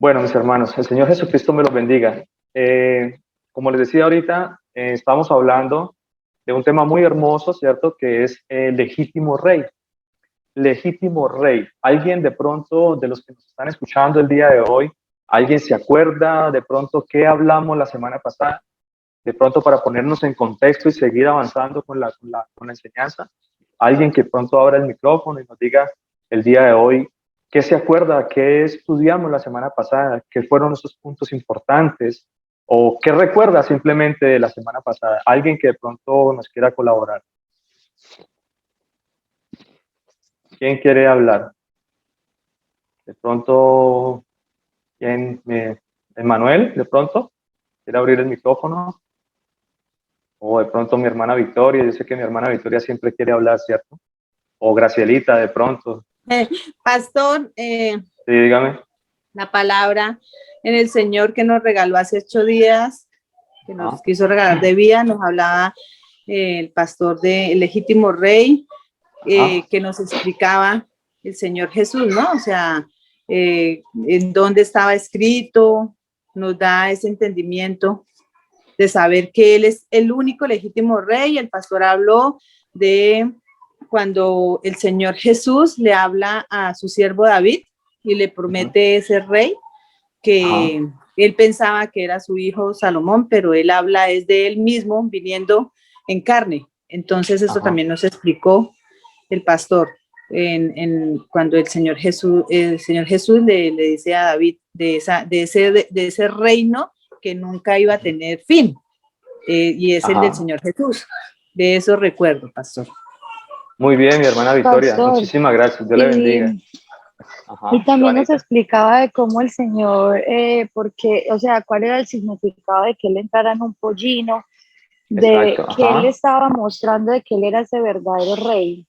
Bueno, mis hermanos, el Señor Jesucristo me los bendiga. Como les decía ahorita, estamos hablando de un tema muy hermoso, ¿cierto? Que es el legítimo rey. Legítimo rey. Alguien de pronto, de los que nos están escuchando el día de hoy, alguien se acuerda de pronto qué hablamos la semana pasada, de pronto para ponernos en contexto y seguir avanzando con la enseñanza. Alguien que pronto abra el micrófono y nos diga el día de hoy qué se acuerda, qué estudiamos la semana pasada, qué fueron esos puntos importantes o qué recuerda simplemente de la semana pasada. Alguien que de pronto nos quiera colaborar. ¿Quién quiere hablar? De pronto, ¿quién? Emanuel, de pronto, quiere abrir el micrófono. O de pronto mi hermana Victoria, yo sé que mi hermana Victoria siempre quiere hablar, ¿cierto? O Gracielita, de pronto. Pastor, Sí, dígame. la palabra en el Señor que nos regaló hace 8 días, que nos quiso regalar de vida, nos hablaba el pastor del legítimo rey, que nos explicaba el Señor Jesús, ¿no? O sea, en dónde estaba escrito, nos da ese entendimiento de saber que Él es el único legítimo rey. El pastor habló de cuando el Señor Jesús le habla a su siervo David y le promete ser rey, que él pensaba que era su hijo Salomón, pero él habla es de él mismo viniendo en carne. Entonces eso también nos explicó el pastor cuando el Señor Jesús le dice a David de ese reino que nunca iba a tener fin, y es el del Señor Jesús. De eso recuerdo, pastor. Muy bien, mi hermana Victoria. Pastor, Muchísimas gracias. Dios le bendiga. Y también nos explicaba de cómo el Señor, porque, o sea, cuál era el significado de que Él entrara en un pollino, de Exacto, que Él estaba mostrando de que Él era ese verdadero rey.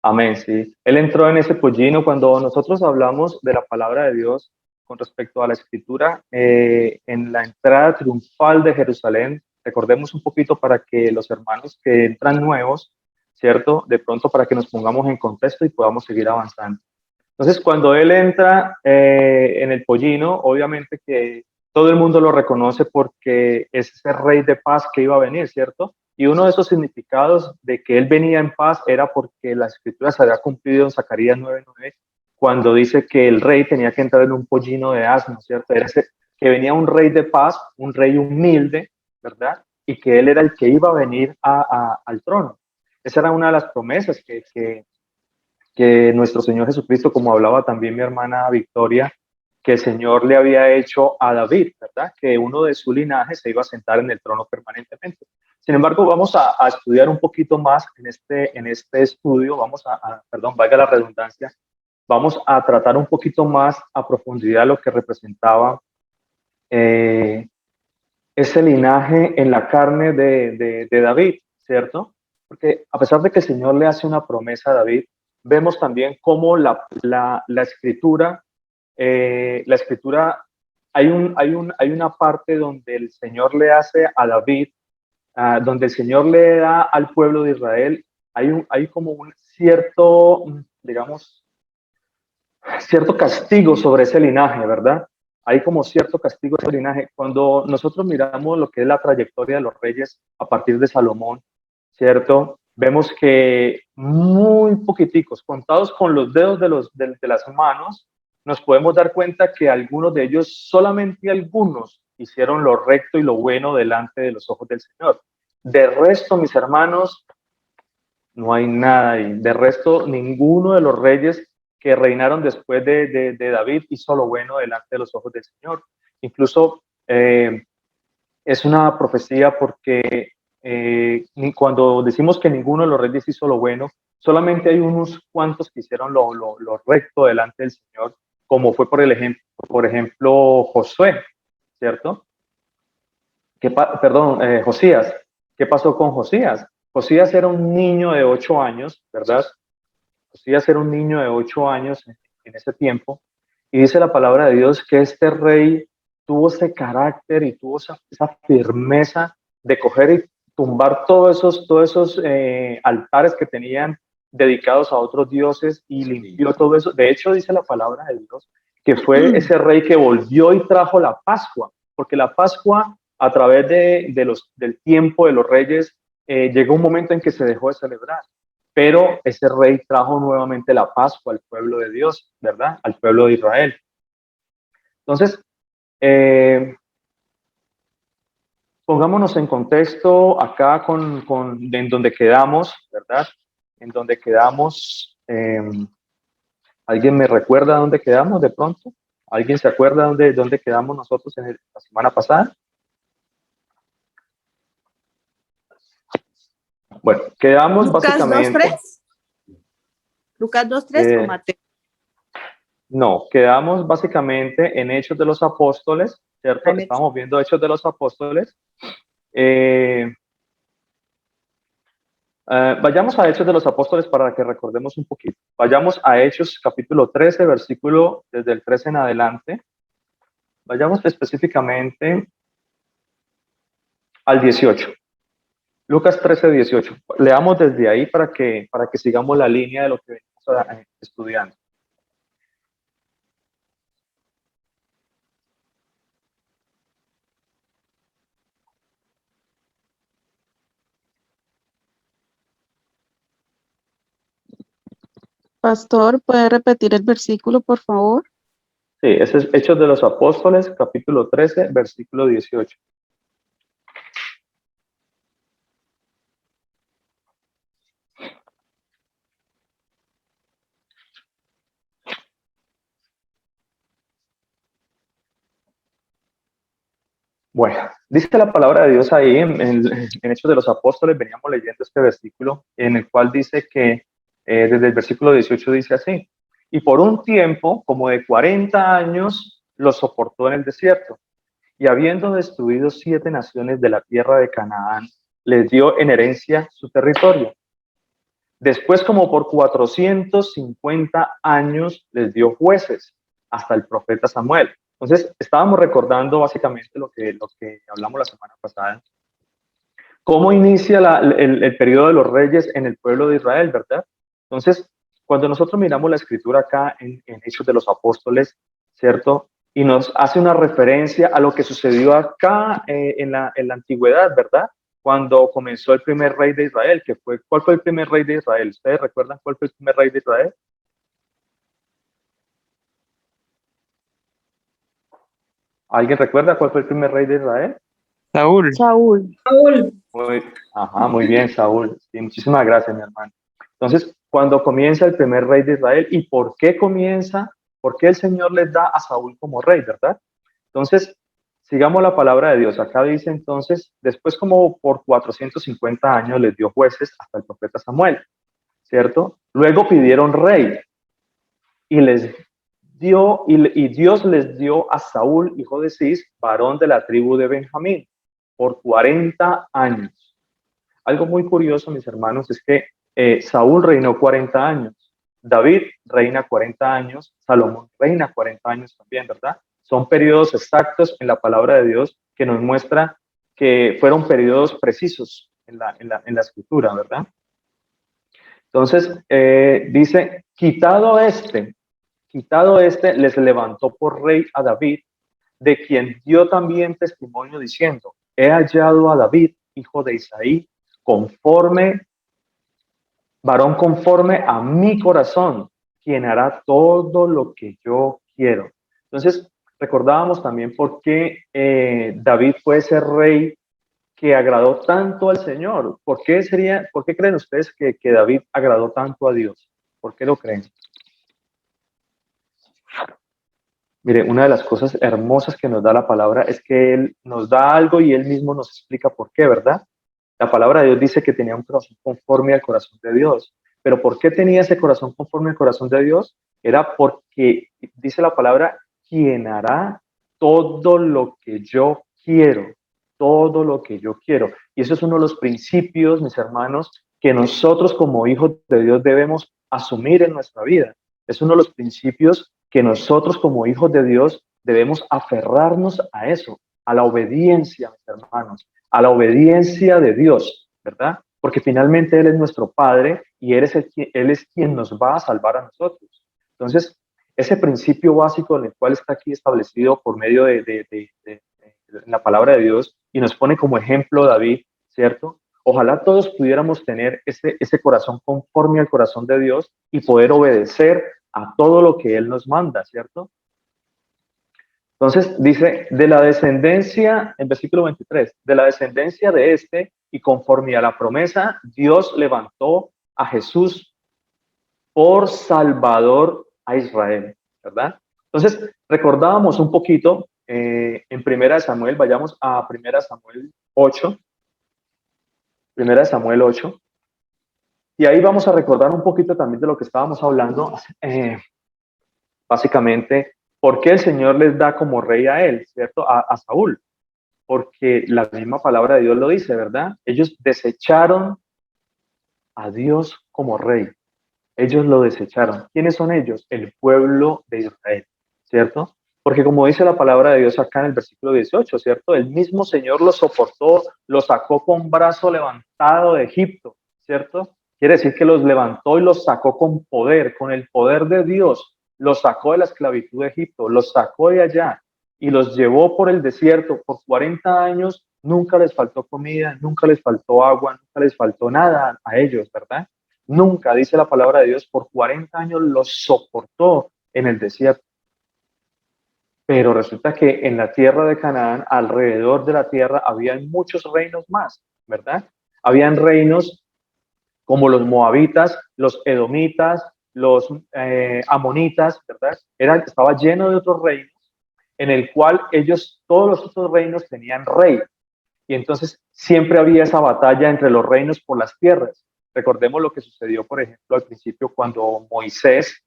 Amén, sí. Él entró en ese pollino cuando nosotros hablamos de la palabra de Dios con respecto a la escritura, en la entrada triunfal de Jerusalén. Recordemos un poquito para que los hermanos que entran nuevos, ¿cierto? De pronto para que nos pongamos en contexto y podamos seguir avanzando. Entonces, cuando él entra en el pollino, obviamente que todo el mundo lo reconoce porque es ese rey de paz que iba a venir, ¿cierto? Y uno de esos significados de que él venía en paz era porque la escritura se había cumplido en Zacarías 9:9, cuando dice que el rey tenía que entrar en un pollino de asno, ¿cierto? Era ese, que venía un rey de paz, un rey humilde, ¿verdad? Y que él era el que iba a venir al trono. Esa era una de las promesas que nuestro Señor Jesucristo, como hablaba también mi hermana Victoria, que el Señor le había hecho a David, ¿verdad? Que uno de su linaje se iba a sentar en el trono permanentemente. Sin embargo, vamos a estudiar un poquito más en este estudio, perdón, valga la redundancia, vamos a tratar un poquito más a profundidad lo que representaba ese linaje en la carne de David, ¿cierto? Porque a pesar de que el Señor le hace una promesa a David, vemos también cómo la escritura, hay una parte donde el Señor le hace a David, donde el Señor le da al pueblo de Israel, hay como un cierto, digamos, cierto castigo sobre ese linaje, ¿verdad? Hay como cierto castigo sobre ese linaje. Cuando nosotros miramos lo que es la trayectoria de los reyes a partir de Salomón, ¿cierto? Vemos que muy poquiticos, contados con los dedos de las manos, nos podemos dar cuenta que algunos de ellos, solamente algunos, hicieron lo recto y lo bueno delante de los ojos del Señor. De resto, mis hermanos, no hay nada ahí. De resto, ninguno de los reyes que reinaron después de David hizo lo bueno delante de los ojos del Señor. Incluso es una profecía porque cuando decimos que ninguno de los reyes hizo lo bueno, solamente hay unos cuantos que hicieron lo recto delante del Señor, como fue por ejemplo Josué, ¿cierto? Josías. ¿Qué pasó con Josías? Josías era un niño de 8 años, ¿verdad? Josías era un niño de 8 años en ese tiempo, y dice la palabra de Dios que este rey tuvo ese carácter y tuvo esa firmeza de coger y tumbar todos esos altares que tenían dedicados a otros dioses y limpió todo eso. De hecho, dice la palabra de Dios que fue ese rey que volvió y trajo la Pascua, porque la Pascua, a través del tiempo de los reyes, llegó un momento en que se dejó de celebrar, pero ese rey trajo nuevamente la Pascua al pueblo de Dios, ¿verdad? Al pueblo de Israel. Entonces, pongámonos en contexto acá en donde quedamos, ¿verdad? En donde quedamos, ¿alguien me recuerda dónde quedamos de pronto? ¿Alguien se acuerda dónde quedamos nosotros la semana pasada? Bueno, quedamos Lucas básicamente... 2:3. Lucas 2:3 o Mateo. No, quedamos básicamente en Hechos de los Apóstoles, ¿cierto? Estamos viendo Hechos de los Apóstoles. Vayamos a Hechos de los Apóstoles para que recordemos un poquito. Vayamos a Hechos capítulo 13, versículo desde el 13 en adelante. Vayamos específicamente al 18. Lucas 13, 18. Leamos desde ahí para que sigamos la línea de lo que venimos estudiando. Pastor, ¿puede repetir el versículo, por favor? Sí, ese es Hechos de los Apóstoles, capítulo 13, versículo 18. Bueno, dice la palabra de Dios ahí en Hechos de los Apóstoles, veníamos leyendo este versículo, en el cual dice que, desde el versículo 18 dice así, y por un tiempo, como de 40 años, los soportó en el desierto, y habiendo destruido 7 naciones de la tierra de Canaán, les dio en herencia su territorio. Después, como por 450 años, les dio jueces, hasta el profeta Samuel. Entonces, estábamos recordando básicamente lo que hablamos la semana pasada. ¿Cómo inicia el periodo de los reyes en el pueblo de Israel, verdad? Entonces, cuando nosotros miramos la escritura acá en Hechos de los Apóstoles, ¿cierto? Y nos hace una referencia a lo que sucedió acá en la antigüedad, ¿verdad? Cuando comenzó el primer rey de Israel, ¿cuál fue el primer rey de Israel? ¿Ustedes recuerdan cuál fue el primer rey de Israel? ¿Alguien recuerda cuál fue el primer rey de Israel? Saúl. Muy bien, Saúl. Sí, muchísimas gracias, mi hermano. Entonces, cuando comienza el primer rey de Israel, ¿y por qué comienza? ¿Por qué el Señor les da a Saúl como rey, verdad? Entonces, sigamos la palabra de Dios. Acá dice entonces, después como por 450 años les dio jueces hasta el profeta Samuel, ¿cierto? Luego pidieron rey y les dio, y Dios les dio a Saúl, hijo de Cis, varón de la tribu de Benjamín, por 40 años. Algo muy curioso, mis hermanos, es que Saúl reinó 40 años, David reina 40 años, Salomón reina 40 años también, ¿verdad? Son periodos exactos en la palabra de Dios que nos muestra que fueron periodos precisos en la escritura, ¿verdad? Entonces, dice, quitado este, les levantó por rey a David, de quien dio también testimonio diciendo, he hallado a David, hijo de Isaí, varón conforme a mi corazón, quien hará todo lo que yo quiero. Entonces, recordábamos también por qué David fue ese rey que agradó tanto al Señor. ¿Por qué creen ustedes que David agradó tanto a Dios? ¿Por qué lo creen? Mire, una de las cosas hermosas que nos da la palabra es que Él nos da algo y Él mismo nos explica por qué, ¿verdad? La palabra de Dios dice que tenía un corazón conforme al corazón de Dios. ¿Pero por qué tenía ese corazón conforme al corazón de Dios? Era porque, dice la palabra, quien hará todo lo que yo quiero, todo lo que yo quiero. Y eso es uno de los principios, mis hermanos, que nosotros como hijos de Dios debemos asumir en nuestra vida. Es uno de los principios que nosotros como hijos de Dios debemos aferrarnos a eso, a la obediencia, mis hermanos, a la obediencia de Dios, ¿verdad? Porque finalmente Él es nuestro Padre y Él es quien nos va a salvar a nosotros. Entonces, ese principio básico en el cual está aquí establecido por medio de la palabra de Dios y nos pone como ejemplo David, ¿cierto? Ojalá todos pudiéramos tener ese corazón conforme al corazón de Dios y poder obedecer a todo lo que Él nos manda, ¿cierto? Entonces dice, de la descendencia, en versículo 23, de la descendencia de este y conforme a la promesa, Dios levantó a Jesús por Salvador a Israel, ¿verdad? Entonces, recordábamos un poquito en Primera de Samuel, vayamos a Primera de Samuel 8, Primera de Samuel 8, y ahí vamos a recordar un poquito también de lo que estábamos hablando, básicamente, por qué el Señor les da como rey a él, ¿cierto? A Saúl, porque la misma palabra de Dios lo dice, ¿verdad? Ellos desecharon a Dios como rey. Ellos lo desecharon. ¿Quiénes son ellos? El pueblo de Israel, ¿cierto? Porque como dice la palabra de Dios acá en el versículo 18, ¿cierto? El mismo Señor los soportó, los sacó con brazo levantado de Egipto, ¿cierto? Quiere decir que los levantó y los sacó con poder, con el poder de Dios. Los sacó de la esclavitud de Egipto, los sacó de allá y los llevó por el desierto por 40 años. Nunca les faltó comida, nunca les faltó agua, nunca les faltó nada a ellos, ¿verdad? Nunca, dice la palabra de Dios, por 40 años los soportó en el desierto. Pero resulta que en la tierra de Canaán, alrededor de la tierra, habían muchos reinos más, ¿verdad? Habían reinos como los moabitas, los edomitas, los amonitas, ¿verdad? Estaba lleno de otros reinos en el cual ellos, todos los otros reinos tenían rey. Y entonces siempre había esa batalla entre los reinos por las tierras. Recordemos lo que sucedió, por ejemplo, al principio cuando Moisés,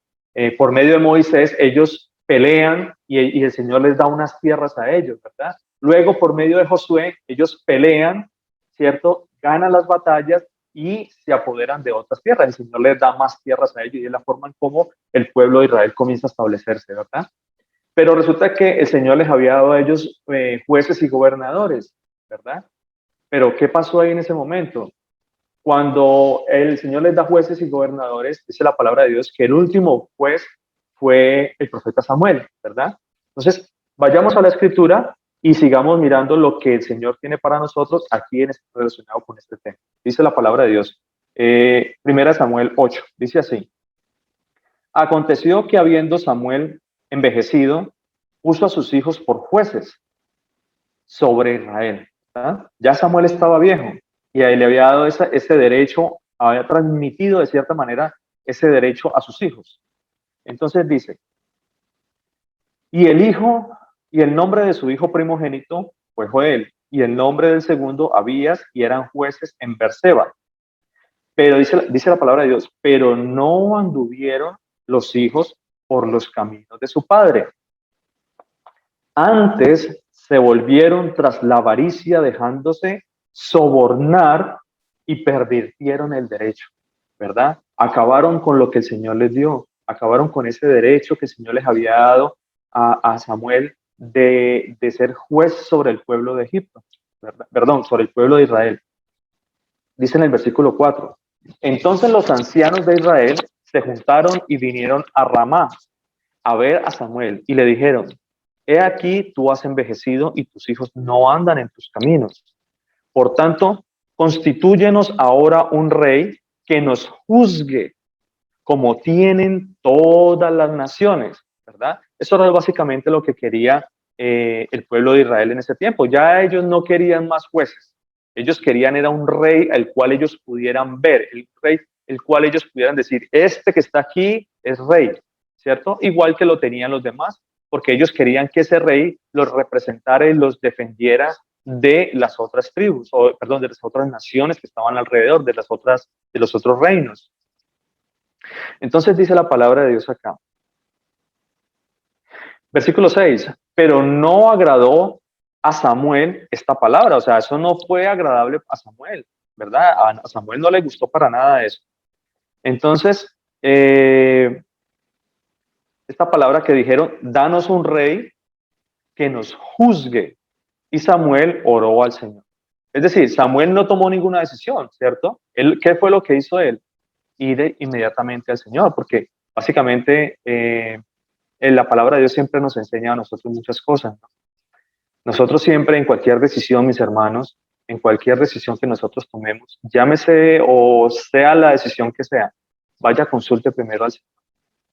por medio de Moisés, ellos pelean y el Señor les da unas tierras a ellos, ¿verdad? Luego, por medio de Josué, ellos pelean, ¿cierto? Ganan las batallas y se apoderan de otras tierras. El Señor les da más tierras a ellos y es la forma en cómo el pueblo de Israel comienza a establecerse, ¿verdad? Pero resulta que el Señor les había dado a ellos jueces y gobernadores, ¿verdad? Pero ¿qué pasó ahí en ese momento? Cuando el Señor les da jueces y gobernadores, dice la palabra de Dios que el último juez fue el profeta Samuel, ¿verdad? Entonces, vayamos a la escritura y sigamos mirando lo que el Señor tiene para nosotros aquí relacionado con este tema. Dice la palabra de Dios, Primera Samuel 8, dice así: aconteció que habiendo Samuel envejecido, puso a sus hijos por jueces sobre Israel. ¿verdad? Ya Samuel estaba viejo y a él le había dado ese derecho, había transmitido de cierta manera ese derecho a sus hijos. Entonces dice, y el nombre de su hijo primogénito fue Joel, y el nombre del segundo Abías, y eran jueces en Berseba. Pero dice la palabra de Dios, pero no anduvieron los hijos por los caminos de su padre. Antes se volvieron tras la avaricia, dejándose sobornar y pervirtieron el derecho, ¿verdad? Acabaron con lo que el Señor les dio, acabaron con ese derecho que el Señor les había dado a Samuel de ser juez sobre el pueblo de Egipto, ¿verdad? Perdón, sobre el pueblo de Israel. Dice en el versículo 4, entonces los ancianos de Israel se juntaron y vinieron a Ramá a ver a Samuel y le dijeron, he aquí tú has envejecido y tus hijos no andan en tus caminos. Por tanto, constitúyenos ahora un rey que nos juzgue como tienen todas las naciones, ¿verdad? Eso era básicamente lo que quería el pueblo de Israel en ese tiempo. Ya ellos no querían más jueces. Ellos querían era un rey al cual ellos pudieran ver, el rey el cual ellos pudieran decir, este que está aquí es rey, ¿cierto? Igual que lo tenían los demás, porque ellos querían que ese rey los representara y los defendiera de las otras tribus, o perdón, de las otras naciones que estaban alrededor, de los otros reinos. Entonces dice la palabra de Dios acá. Versículo 6, pero no agradó a Samuel esta palabra, o sea, eso no fue agradable a Samuel, ¿verdad? A Samuel no le gustó para nada eso. Entonces, esta palabra que dijeron, danos un rey que nos juzgue. Y Samuel oró al Señor. Es decir, Samuel no tomó ninguna decisión, ¿cierto? ¿Qué fue lo que hizo él? Ir inmediatamente al Señor, porque básicamente la palabra de Dios siempre nos enseña a nosotros muchas cosas, ¿no? Nosotros siempre en cualquier decisión, mis hermanos, en cualquier decisión que nosotros tomemos, llámese o sea la decisión que sea, vaya, consulte primero al Señor,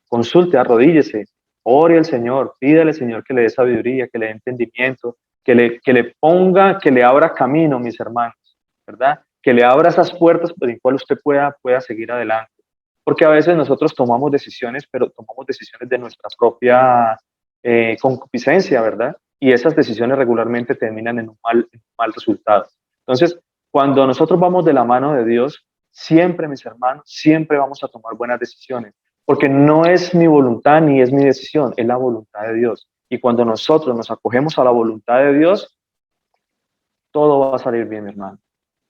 consulte, arrodíllese, ore al Señor, pídale al Señor que le dé sabiduría, que le dé entendimiento, que le ponga, que le abra camino, mis hermanos, ¿verdad? Que le abra esas puertas por las cuales usted pueda seguir adelante. Porque a veces nosotros tomamos decisiones, pero tomamos decisiones de nuestra propia concupiscencia, ¿verdad? Y esas decisiones regularmente terminan en un mal resultado. Entonces, cuando nosotros vamos de la mano de Dios, siempre, mis hermanos, siempre vamos a tomar buenas decisiones, porque no es mi voluntad ni es mi decisión, es la voluntad de Dios. Y cuando nosotros nos acogemos a la voluntad de Dios, todo va a salir bien, mi hermano.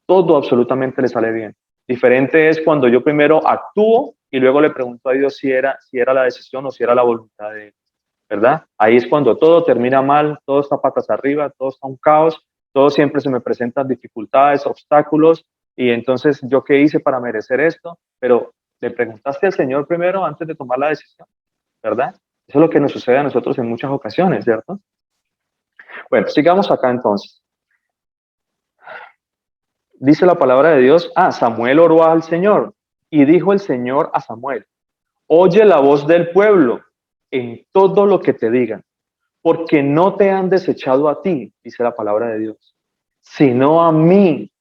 Todo absolutamente le sale bien. Diferente es cuando yo primero actúo y luego le pregunto a Dios si era la decisión o si era la voluntad de Él, ¿verdad? Ahí es cuando todo termina mal, todo está patas arriba, todo está un caos, todo siempre se me presentan dificultades, obstáculos, y entonces, ¿yo qué hice para merecer esto? Pero le preguntaste al Señor primero antes de tomar la decisión, ¿verdad? Eso es lo que nos sucede a nosotros en muchas ocasiones, ¿cierto? Bueno, sigamos acá entonces. Dice la palabra de Dios, Samuel oró al Señor y dijo el Señor a Samuel, oye la voz del pueblo en todo lo que te digan, porque no te han desechado a ti, dice la palabra de Dios, sino a mí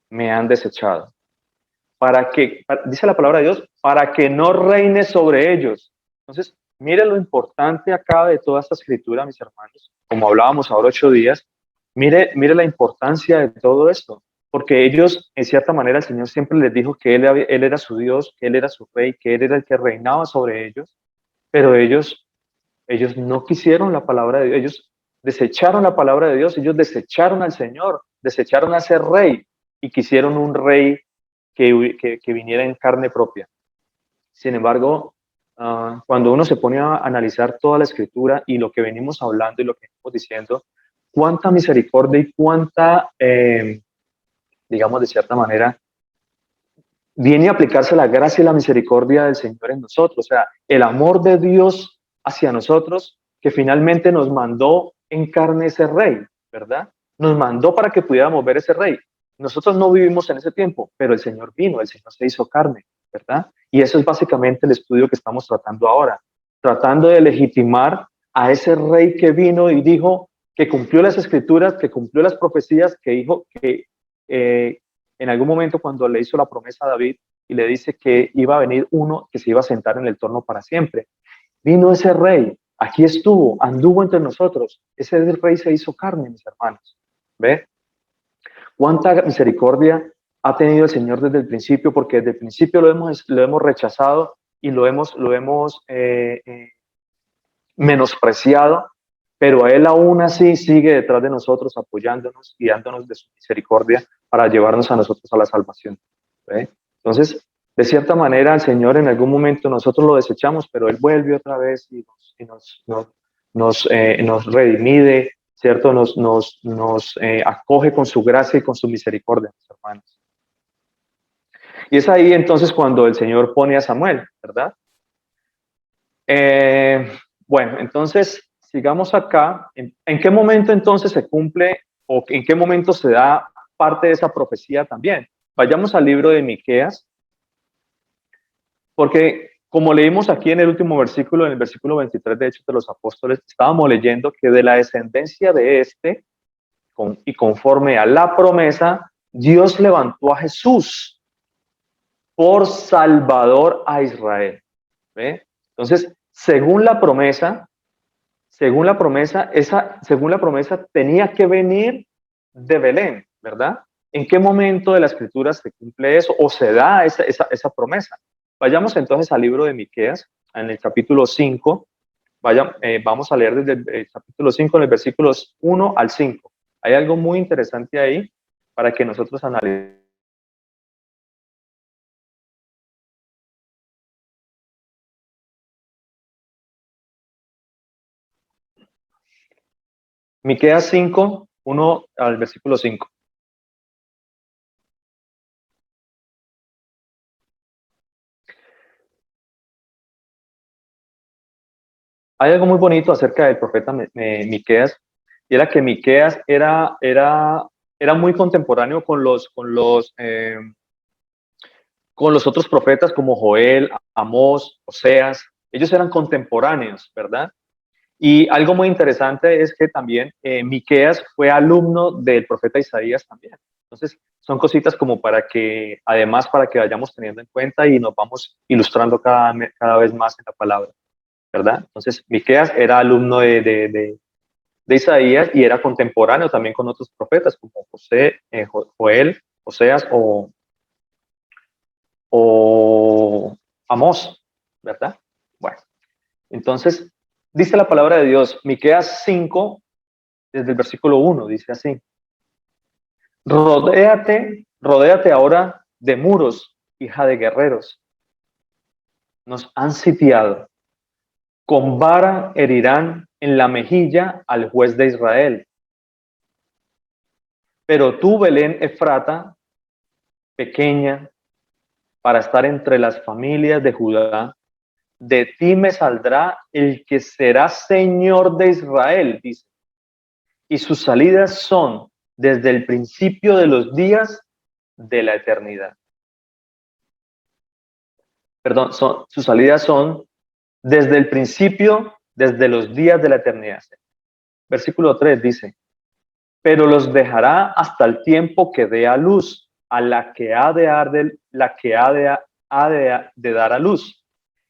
me han desechado. Dice la palabra de Dios, para que no reine sobre ellos. Entonces, mire lo importante acá de toda esta escritura, mis hermanos, como hablábamos ahora 8 días, mire la importancia de todo esto, porque ellos, en cierta manera, el Señor siempre les dijo que él era su Dios, que Él era su Rey, que Él era el que reinaba sobre ellos, pero ellos no quisieron la palabra de Dios, ellos desecharon la palabra de Dios, ellos desecharon al Señor, desecharon a ser Rey y quisieron un Rey que viniera en carne propia. Sin embargo, cuando uno se pone a analizar toda la escritura y lo que venimos hablando y lo que venimos diciendo, cuánta misericordia y cuánta, digamos de cierta manera, viene a aplicarse la gracia y la misericordia del Señor en nosotros, o sea, el amor de Dios hacia nosotros, que finalmente nos mandó en carne ese rey, ¿verdad? Nos mandó para que pudiéramos ver ese rey. Nosotros no vivimos en ese tiempo, pero el Señor vino, el Señor se hizo carne, ¿verdad? Y eso es básicamente el estudio que estamos tratando ahora, tratando de legitimar a ese rey que vino y dijo que cumplió las escrituras, que cumplió las profecías, que dijo que en algún momento cuando le hizo la promesa a David y le dice que iba a venir uno que se iba a sentar en el trono para siempre. Vino ese rey, aquí estuvo, anduvo entre nosotros. Ese rey se hizo carne, mis hermanos. ¿Ve? ¿Cuánta misericordia ha tenido el Señor desde el principio? Porque desde el principio lo hemos rechazado y lo hemos menospreciado, pero Él aún así sigue detrás de nosotros, apoyándonos y dándonos de su misericordia para llevarnos a nosotros a la salvación. ¿Ve? Entonces, de cierta manera, el Señor en algún momento nosotros lo desechamos, pero Él vuelve otra vez y nos redimide, ¿cierto? Nos acoge con su gracia y con su misericordia, mis hermanos. Y es ahí entonces cuando el Señor pone a Samuel, ¿verdad? Bueno, entonces, sigamos acá. ¿En qué momento entonces se cumple o en qué momento se da parte de esa profecía también? Vayamos al libro de Miqueas, porque como leímos aquí en el último versículo, en el versículo 23 de Hechos de los Apóstoles, estábamos leyendo que de la descendencia de y conforme a la promesa, Dios levantó a Jesús por Salvador a Israel. ¿Ve? Entonces, según la promesa tenía que venir de Belén, ¿verdad? ¿En qué momento de la escritura se cumple eso o se da esa promesa? Vayamos entonces al libro de Miqueas, en el capítulo 5. Vamos a leer desde el capítulo 5, en el versículos 1 al 5. Hay algo muy interesante ahí para que nosotros analicemos. Miqueas 5, 1 al versículo 5. Hay algo muy bonito acerca del profeta Miqueas, y era que Miqueas era muy contemporáneo con los otros profetas como Joel, Amós, Oseas. Ellos eran contemporáneos, ¿verdad? Y algo muy interesante es que también Miqueas fue alumno del profeta Isaías también. Entonces, son cositas como para que vayamos teniendo en cuenta y nos vamos ilustrando cada vez más en la palabra, ¿verdad? Entonces, Miqueas era alumno de Isaías y era contemporáneo también con otros profetas como Joel, Oseas o Amós, ¿verdad? Bueno, entonces, dice la palabra de Dios, Miqueas 5, desde el versículo 1, dice así: rodéate ahora de muros, hija de guerreros. Nos han sitiado. Con vara herirán en la mejilla al juez de Israel. Pero tú, Belén Efrata, pequeña, para estar entre las familias de Judá, de ti me saldrá el que será Señor de Israel, dice. Y sus salidas son desde el principio de los días de la eternidad. Perdón, sus salidas son desde el principio, desde los días de la eternidad. Versículo 3 dice: pero los dejará hasta el tiempo que dé a luz, a la que ha de dar a luz.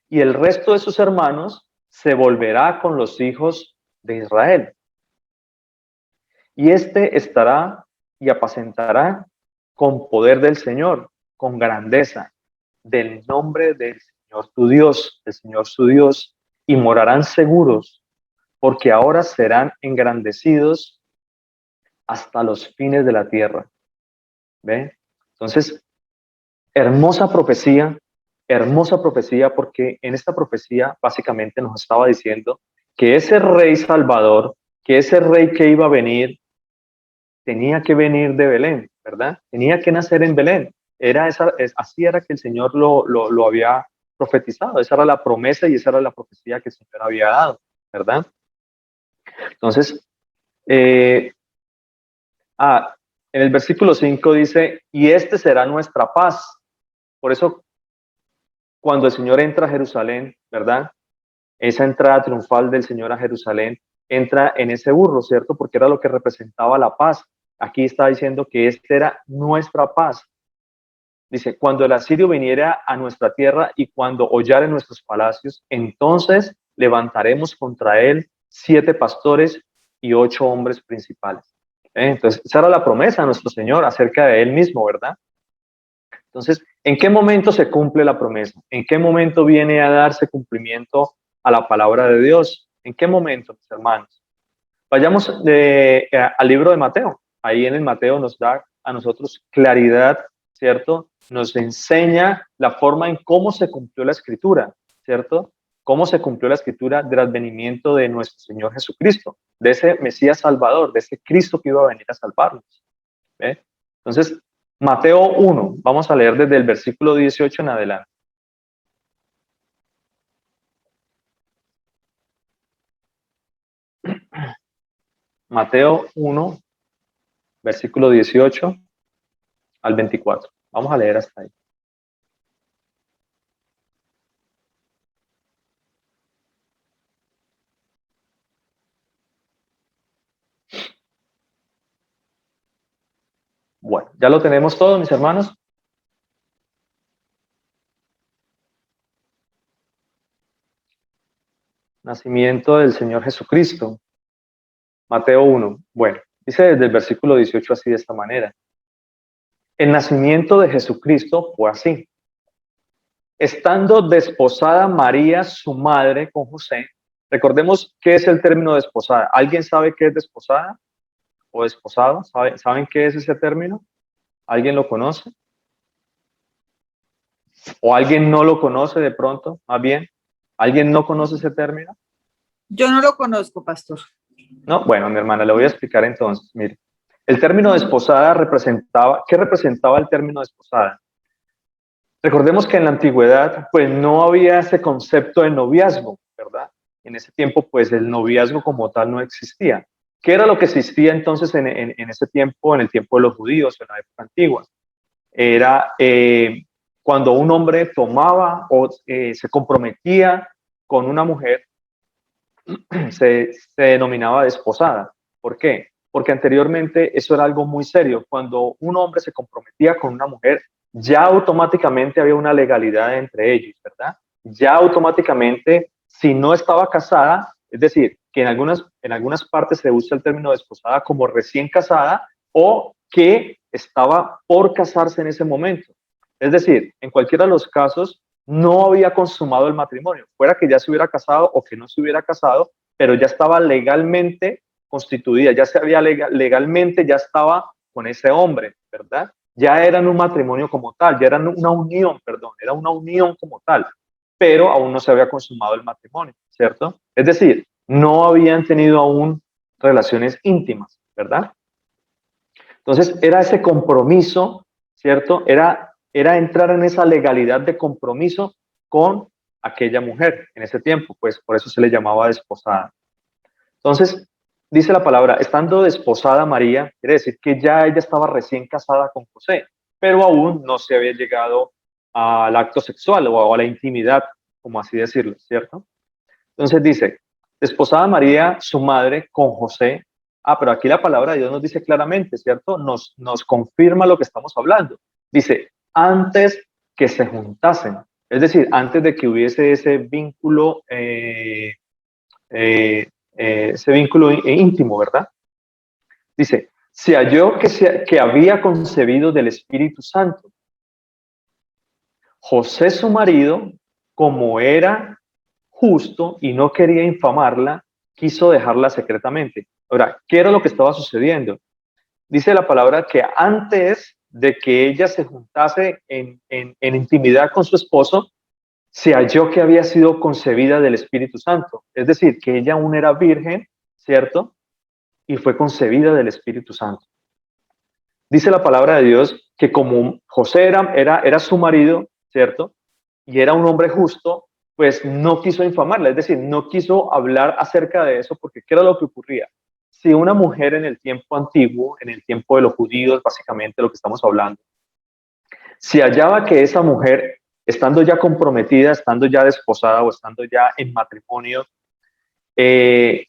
Y el resto de sus hermanos se volverá con los hijos de Israel. Y éste estará y apacentará con poder del Señor, con grandeza, del nombre del Señor tu Dios, del Señor su Dios, y morarán seguros, porque ahora serán engrandecidos hasta los fines de la tierra. ¿Ve? Entonces, hermosa profecía, porque en esta profecía básicamente nos estaba diciendo que ese rey salvador, que ese rey que iba a venir, tenía que venir de Belén, ¿verdad? Tenía que nacer en Belén. Así era que el Señor lo había profetizado. Esa era la promesa y esa era la profecía que el Señor había dado, ¿verdad? Entonces, en el versículo 5 dice: y este será nuestra paz. Por eso, cuando el Señor entra a Jerusalén, ¿verdad? Esa entrada triunfal del Señor a Jerusalén entra en ese burro, ¿cierto? Porque era lo que representaba la paz. Aquí está diciendo que esta era nuestra paz. Dice: cuando el asirio viniera a nuestra tierra y cuando hollare nuestros palacios, entonces levantaremos contra él 7 pastores y 8 hombres principales. Entonces, esa era la promesa de nuestro Señor acerca de él mismo, ¿verdad? Entonces, ¿en qué momento se cumple la promesa? ¿En qué momento viene a darse cumplimiento a la palabra de Dios? ¿En qué momento, mis hermanos? Vayamos al libro de Mateo. Ahí en el Mateo nos da a nosotros claridad, ¿cierto? Nos enseña la forma en cómo se cumplió la Escritura, ¿cierto? Cómo se cumplió la Escritura del advenimiento de nuestro Señor Jesucristo, de ese Mesías Salvador, de ese Cristo que iba a venir a salvarnos. ¿Ve? Entonces, Mateo 1, vamos a leer desde el versículo 18 en adelante. Mateo 1, versículo 18 al 24. Vamos a leer hasta ahí. Bueno, ya lo tenemos todo, mis hermanos. Nacimiento del Señor Jesucristo. Mateo 1. Bueno, dice desde el versículo 18 así, de esta manera: el nacimiento de Jesucristo fue así. Estando desposada María, su madre, con José. Recordemos qué es el término desposada. ¿Alguien sabe qué es desposada o desposado? ¿Saben qué es ese término? ¿Alguien lo conoce? ¿O alguien no lo conoce de pronto? Más bien, ¿alguien no conoce ese término? Yo no lo conozco, pastor. No, bueno, mi hermana, le voy a explicar entonces. Mire, el término desposada ¿qué representaba el término desposada? Recordemos que en la antigüedad, pues no había ese concepto de noviazgo, ¿verdad? en ese tiempo pues el noviazgo como tal no existía. ¿Qué era lo que existía entonces en ese tiempo, en el tiempo de los judíos, en la época antigua? Era cuando un hombre tomaba o se comprometía con una mujer, se denominaba desposada. ¿Por qué? Porque anteriormente eso era algo muy serio. Cuando un hombre se comprometía con una mujer, ya automáticamente había una legalidad entre ellos, ¿verdad? Ya automáticamente, si no estaba casada, es decir, que en algunas partes se usa el término desposada como recién casada o que estaba por casarse en ese momento. Es decir, en cualquiera de los casos, no había consumado el matrimonio, fuera que ya se hubiera casado o que no se hubiera casado, pero ya estaba legalmente constituida, ya se había legalmente, ya estaba con ese hombre, ¿verdad? Ya eran un matrimonio como tal, ya eran una unión, perdón, era una unión como tal, pero aún no se había consumado el matrimonio, ¿cierto? Es decir, no habían tenido aún relaciones íntimas, ¿verdad? Entonces era ese compromiso, ¿cierto? Era entrar en esa legalidad de compromiso con aquella mujer en ese tiempo, pues por eso se le llamaba desposada. Entonces, dice la palabra, estando desposada María, quiere decir que ya ella estaba recién casada con José, pero aún no se había llegado al acto sexual o a la intimidad, como así decirlo, ¿cierto? Entonces dice, desposada María, su madre, con José. Pero aquí la palabra de Dios nos dice claramente, ¿cierto? Nos confirma lo que estamos hablando. Dice, antes que se juntasen, es decir, antes de que hubiese ese vínculo íntimo, ¿verdad? Dice, se halló que había concebido del Espíritu Santo. José, su marido, como era justo y no quería infamarla, quiso dejarla secretamente. Ahora, ¿qué era lo que estaba sucediendo? Dice la palabra que antes de que ella se juntase en intimidad con su esposo, se halló que había sido concebida del Espíritu Santo. Es decir, que ella aún era virgen, ¿cierto? Y fue concebida del Espíritu Santo. Dice la palabra de Dios que como José era su marido, ¿cierto? Y era un hombre justo, pues no quiso infamarla, es decir, no quiso hablar acerca de eso, porque ¿qué era lo que ocurría? Si una mujer en el tiempo antiguo, en el tiempo de los judíos, básicamente lo que estamos hablando, si hallaba que esa mujer, estando ya comprometida, estando ya desposada o estando ya en matrimonio, de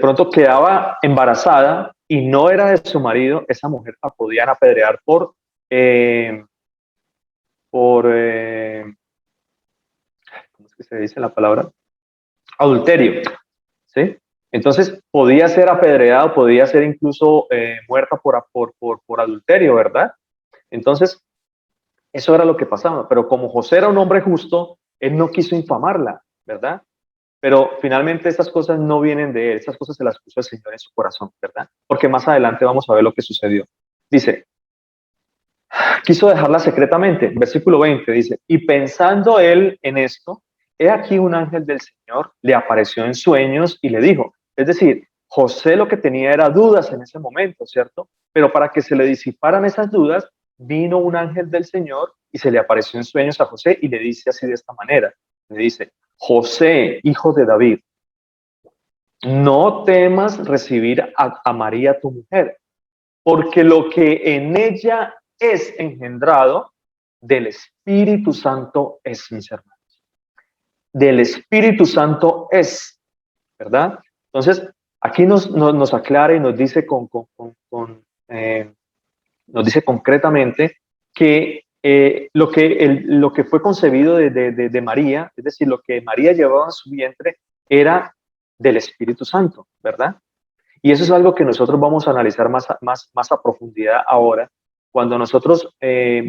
pronto quedaba embarazada y no era de su marido, esa mujer la podían apedrear por ¿cómo es que se dice la palabra? Adulterio, ¿sí? Entonces podía ser apedreada, podía ser incluso muerta por adulterio, ¿verdad? Entonces, eso era lo que pasaba, pero como José era un hombre justo, él no quiso infamarla, ¿verdad? Pero finalmente estas cosas no vienen de él, estas cosas se las puso el Señor en su corazón, ¿verdad? Porque más adelante vamos a ver lo que sucedió. Dice, quiso dejarla secretamente. Versículo 20 dice, y pensando él en esto, he aquí un ángel del Señor le apareció en sueños y le dijo, es decir, José lo que tenía era dudas en ese momento, ¿cierto? Pero para que se le disiparan esas dudas, vino un ángel del Señor y se le apareció en sueños a José y le dice así de esta manera, le dice, José, hijo de David, no temas recibir a María tu mujer, porque lo que en ella es engendrado del Espíritu Santo es, mis hermanos. Del Espíritu Santo es, ¿verdad? Entonces, aquí nos aclara y nos dice nos dice concretamente que lo que fue concebido de María, es decir, lo que María llevaba en su vientre, era del Espíritu Santo, ¿verdad? Y eso es algo que nosotros vamos a analizar más a profundidad ahora, cuando nosotros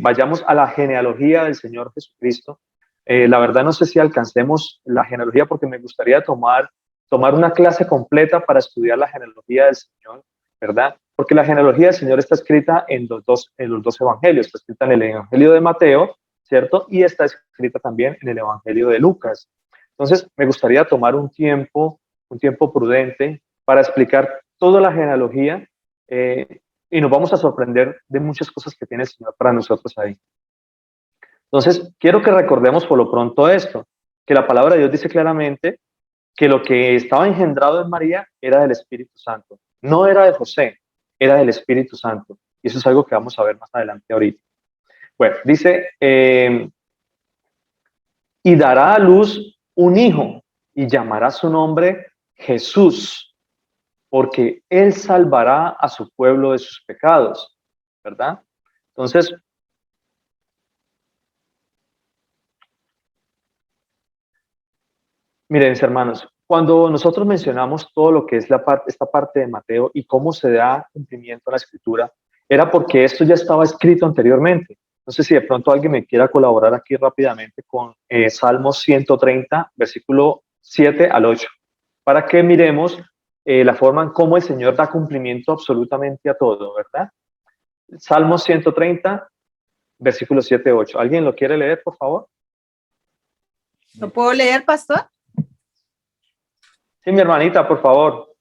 vayamos a la genealogía del Señor Jesucristo. La verdad no sé si alcancemos la genealogía porque me gustaría tomar una clase completa para estudiar la genealogía del Señor, ¿verdad? Porque la genealogía del Señor está escrita en los dos evangelios, está escrita en el Evangelio de Mateo, ¿cierto? Y está escrita también en el Evangelio de Lucas. Entonces, me gustaría tomar un tiempo prudente para explicar toda la genealogía y nos vamos a sorprender de muchas cosas que tiene el Señor para nosotros ahí. Entonces, quiero que recordemos por lo pronto esto. que la palabra de Dios dice claramente que lo que estaba engendrado en María era del Espíritu Santo. No era de José, era del Espíritu Santo. Y eso es algo que vamos a ver más adelante ahorita. Bueno, dice, y dará a luz un hijo y llamará su nombre Jesús, porque él salvará a su pueblo de sus pecados, ¿verdad? Entonces, miren, hermanos, cuando nosotros mencionamos todo lo que es esta parte de Mateo y cómo se da cumplimiento a la escritura, era porque esto ya estaba escrito anteriormente. No sé si de pronto alguien me quiera colaborar aquí rápidamente con Salmos 130, versículo 7 al 8, para que miremos la forma en cómo el Señor da cumplimiento absolutamente a todo, ¿verdad? Salmos 130, versículo 7 al 8. ¿Alguien lo quiere leer, por favor? ¿Lo puedo leer, pastor? Sí, mi hermanita, por favor.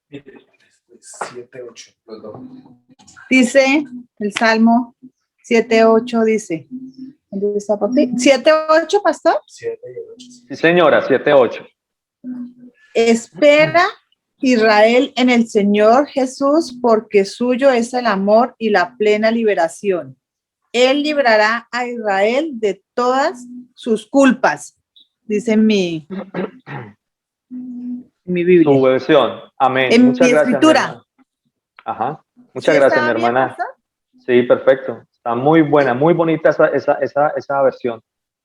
7, 8, los dos. Dice el Salmo 7:8, dice. ¿Dónde está, papi? 7:8, pastor. 7 y 8. Sí, señora, 7, 8. Espera Israel en el Señor Jesús, porque suyo es el amor y la plena liberación. Él librará a Israel de todas sus culpas, dice mi Biblia. Su versión. Amén. En Muchas mi gracias, escritura. mi hermana. Ajá. Muchas ¿Sí gracias, mi está bien, hermana. pastor? Sí, perfecto. Está muy buena, muy bonita esa versión.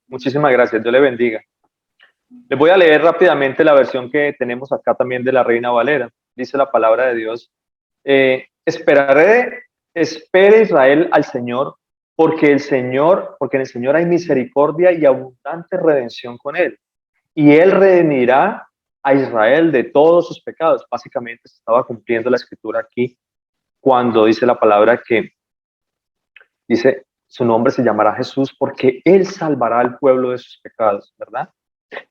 Muchísimas gracias. Dios le bendiga. Les voy a leer rápidamente la versión que tenemos acá también de la Reina Valera. Dice la palabra de Dios. Espere Israel al Señor, porque en el Señor hay misericordia y abundante redención con él. Y él redimirá a Israel de todos sus pecados. Básicamente se estaba cumpliendo la escritura aquí cuando dice la palabra que dice, su nombre se llamará Jesús porque él salvará al pueblo de sus pecados, ¿verdad?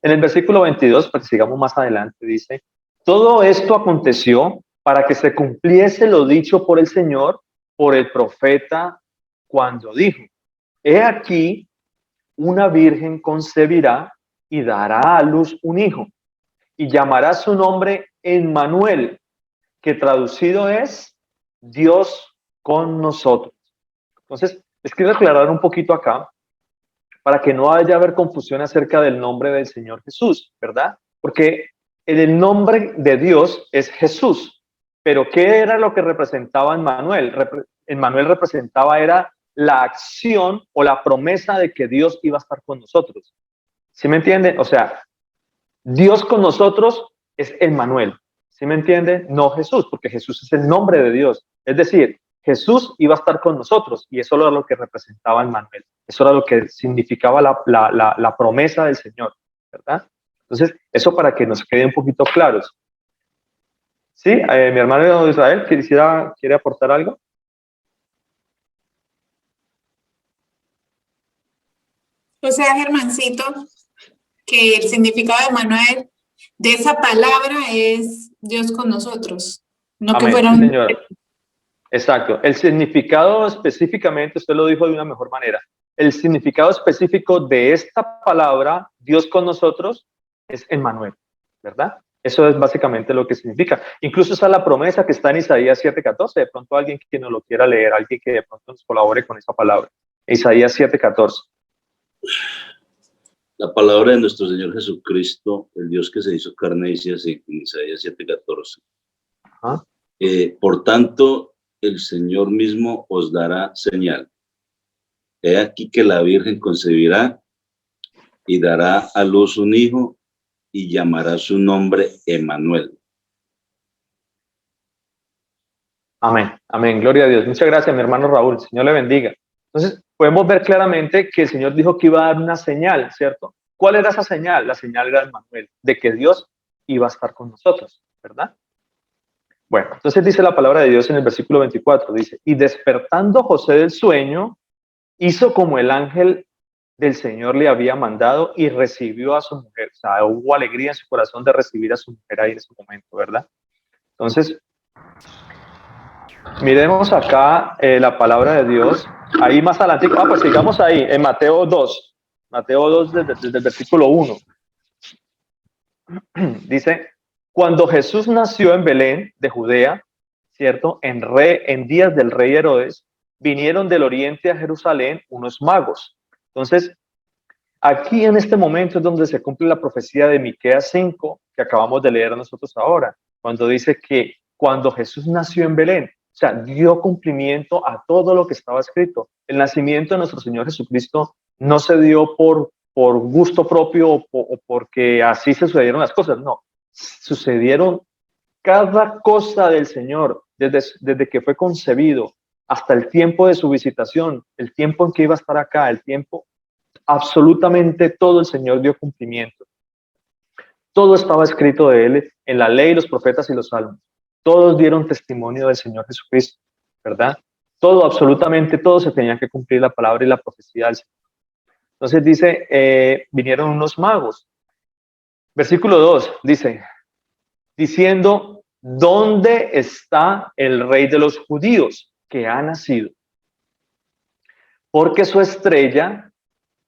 En el versículo 22, para que sigamos más adelante, dice, todo esto aconteció para que se cumpliese lo dicho por el Señor, por el profeta, cuando dijo, he aquí, una virgen concebirá y dará a luz un hijo, y llamará su nombre Emmanuel, que traducido es Dios con nosotros. Entonces, les quiero aclarar un poquito acá, para que no haya haber confusión acerca del nombre del Señor Jesús, ¿verdad? Porque el nombre de Dios es Jesús, pero ¿qué era lo que representaba Emmanuel? Emmanuel representaba era la acción o la promesa de que Dios iba a estar con nosotros. ¿Sí me entiende? O sea, Dios con nosotros es Emmanuel. ¿Sí me entiende? No Jesús, porque Jesús es el nombre de Dios. Es decir, Jesús iba a estar con nosotros y eso era lo que representaba Emmanuel. Eso era lo que significaba la promesa del Señor, ¿verdad? Entonces, eso para que nos quede un poquito claros. ¿Sí? Mi hermano Israel, ¿quiere aportar algo? O sea, Germancito, que el significado de Manuel, de esa palabra es Dios con nosotros. No Amén, que fuera sí, un... señora. Exacto. El significado específicamente, usted lo dijo de una mejor manera, el significado específico de esta palabra, Dios con nosotros, es Emmanuel, ¿verdad? Eso es básicamente lo que significa. Incluso esa es la promesa que está en Isaías 7:14. De pronto alguien que nos lo quiera leer, alguien que de pronto nos colabore con esa palabra. Isaías 7:14. La palabra de nuestro Señor Jesucristo, el Dios que se hizo carne, dice así, en Isaías 7:14. Por tanto, el Señor mismo os dará señal. He aquí que la Virgen concebirá y dará a luz un hijo y llamará su nombre Emmanuel. Amén, amén, gloria a Dios. Muchas gracias, mi hermano Raúl, Señor le bendiga. Entonces, podemos ver claramente que el Señor dijo que iba a dar una señal, ¿cierto? ¿Cuál era esa señal? La señal era Emmanuel, de que Dios iba a estar con nosotros, ¿verdad? Bueno, entonces dice la palabra de Dios en el versículo 24, dice, y despertando José del sueño, hizo como el ángel del Señor le había mandado y recibió a su mujer. O sea, hubo alegría en su corazón de recibir a su mujer ahí en ese momento, ¿verdad? Entonces, miremos acá la palabra de Dios. Ahí más adelante, pues sigamos ahí, en Mateo 2 desde el versículo 1. Dice, cuando Jesús nació en Belén de Judea, ¿cierto? En días del rey Herodes, vinieron del oriente a Jerusalén unos magos. Entonces, aquí en este momento es donde se cumple la profecía de Miqueas 5, que acabamos de leer nosotros ahora, cuando dice que cuando Jesús nació en Belén, o sea, dio cumplimiento a todo lo que estaba escrito. El nacimiento de nuestro Señor Jesucristo no se dio por gusto propio o porque así se sucedieron las cosas, no. Sucedieron cada cosa del Señor, desde que fue concebido hasta el tiempo de su visitación, el tiempo en que iba a estar acá, el tiempo, absolutamente todo el Señor dio cumplimiento. Todo estaba escrito de Él en la ley, los profetas y los salmos. Todos dieron testimonio del Señor Jesucristo, ¿verdad? Todo, absolutamente todo se tenía que cumplir la palabra y la profecía del Señor. Entonces dice, vinieron unos magos. Versículo 2 dice, diciendo, ¿dónde está el rey de los judíos que ha nacido? Porque su estrella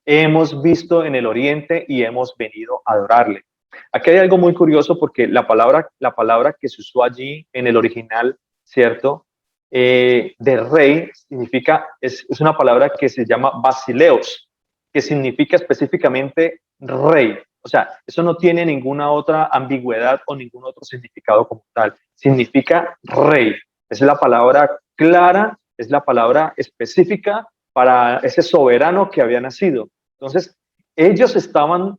hemos visto en el oriente y hemos venido a adorarle. Aquí hay algo muy curioso porque la palabra que se usó allí en el original, ¿cierto? De rey significa, es una palabra que se llama basileos, que significa específicamente rey. O sea, eso no tiene ninguna otra ambigüedad o ningún otro significado como tal. Significa rey. Es la palabra clara, es la palabra específica para ese soberano que había nacido. Entonces, ellos estaban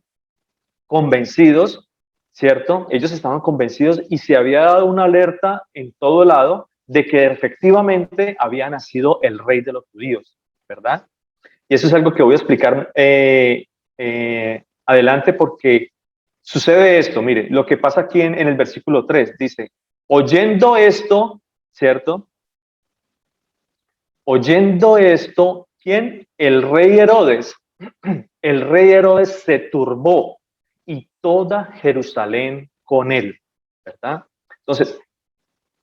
convencidos, ¿cierto? Ellos estaban convencidos y se había dado una alerta en todo lado de que efectivamente había nacido el rey de los judíos, ¿verdad? Y eso es algo que voy a explicar adelante porque sucede esto. Mire, lo que pasa aquí en el versículo 3 dice, oyendo esto, ¿cierto? Oyendo esto, ¿quién? El rey Herodes. El rey Herodes se turbó y toda Jerusalén con él, ¿verdad? Entonces,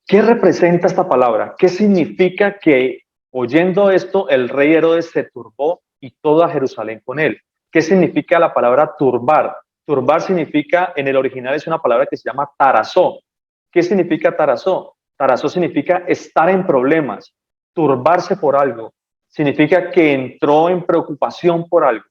¿qué representa esta palabra? ¿Qué significa que oyendo esto el rey Herodes se turbó y toda Jerusalén con él? ¿Qué significa la palabra turbar? Turbar significa, en el original es una palabra que se llama tarazó. ¿Qué significa tarazó? Tarazó significa estar en problemas, turbarse por algo. Significa que entró en preocupación por algo.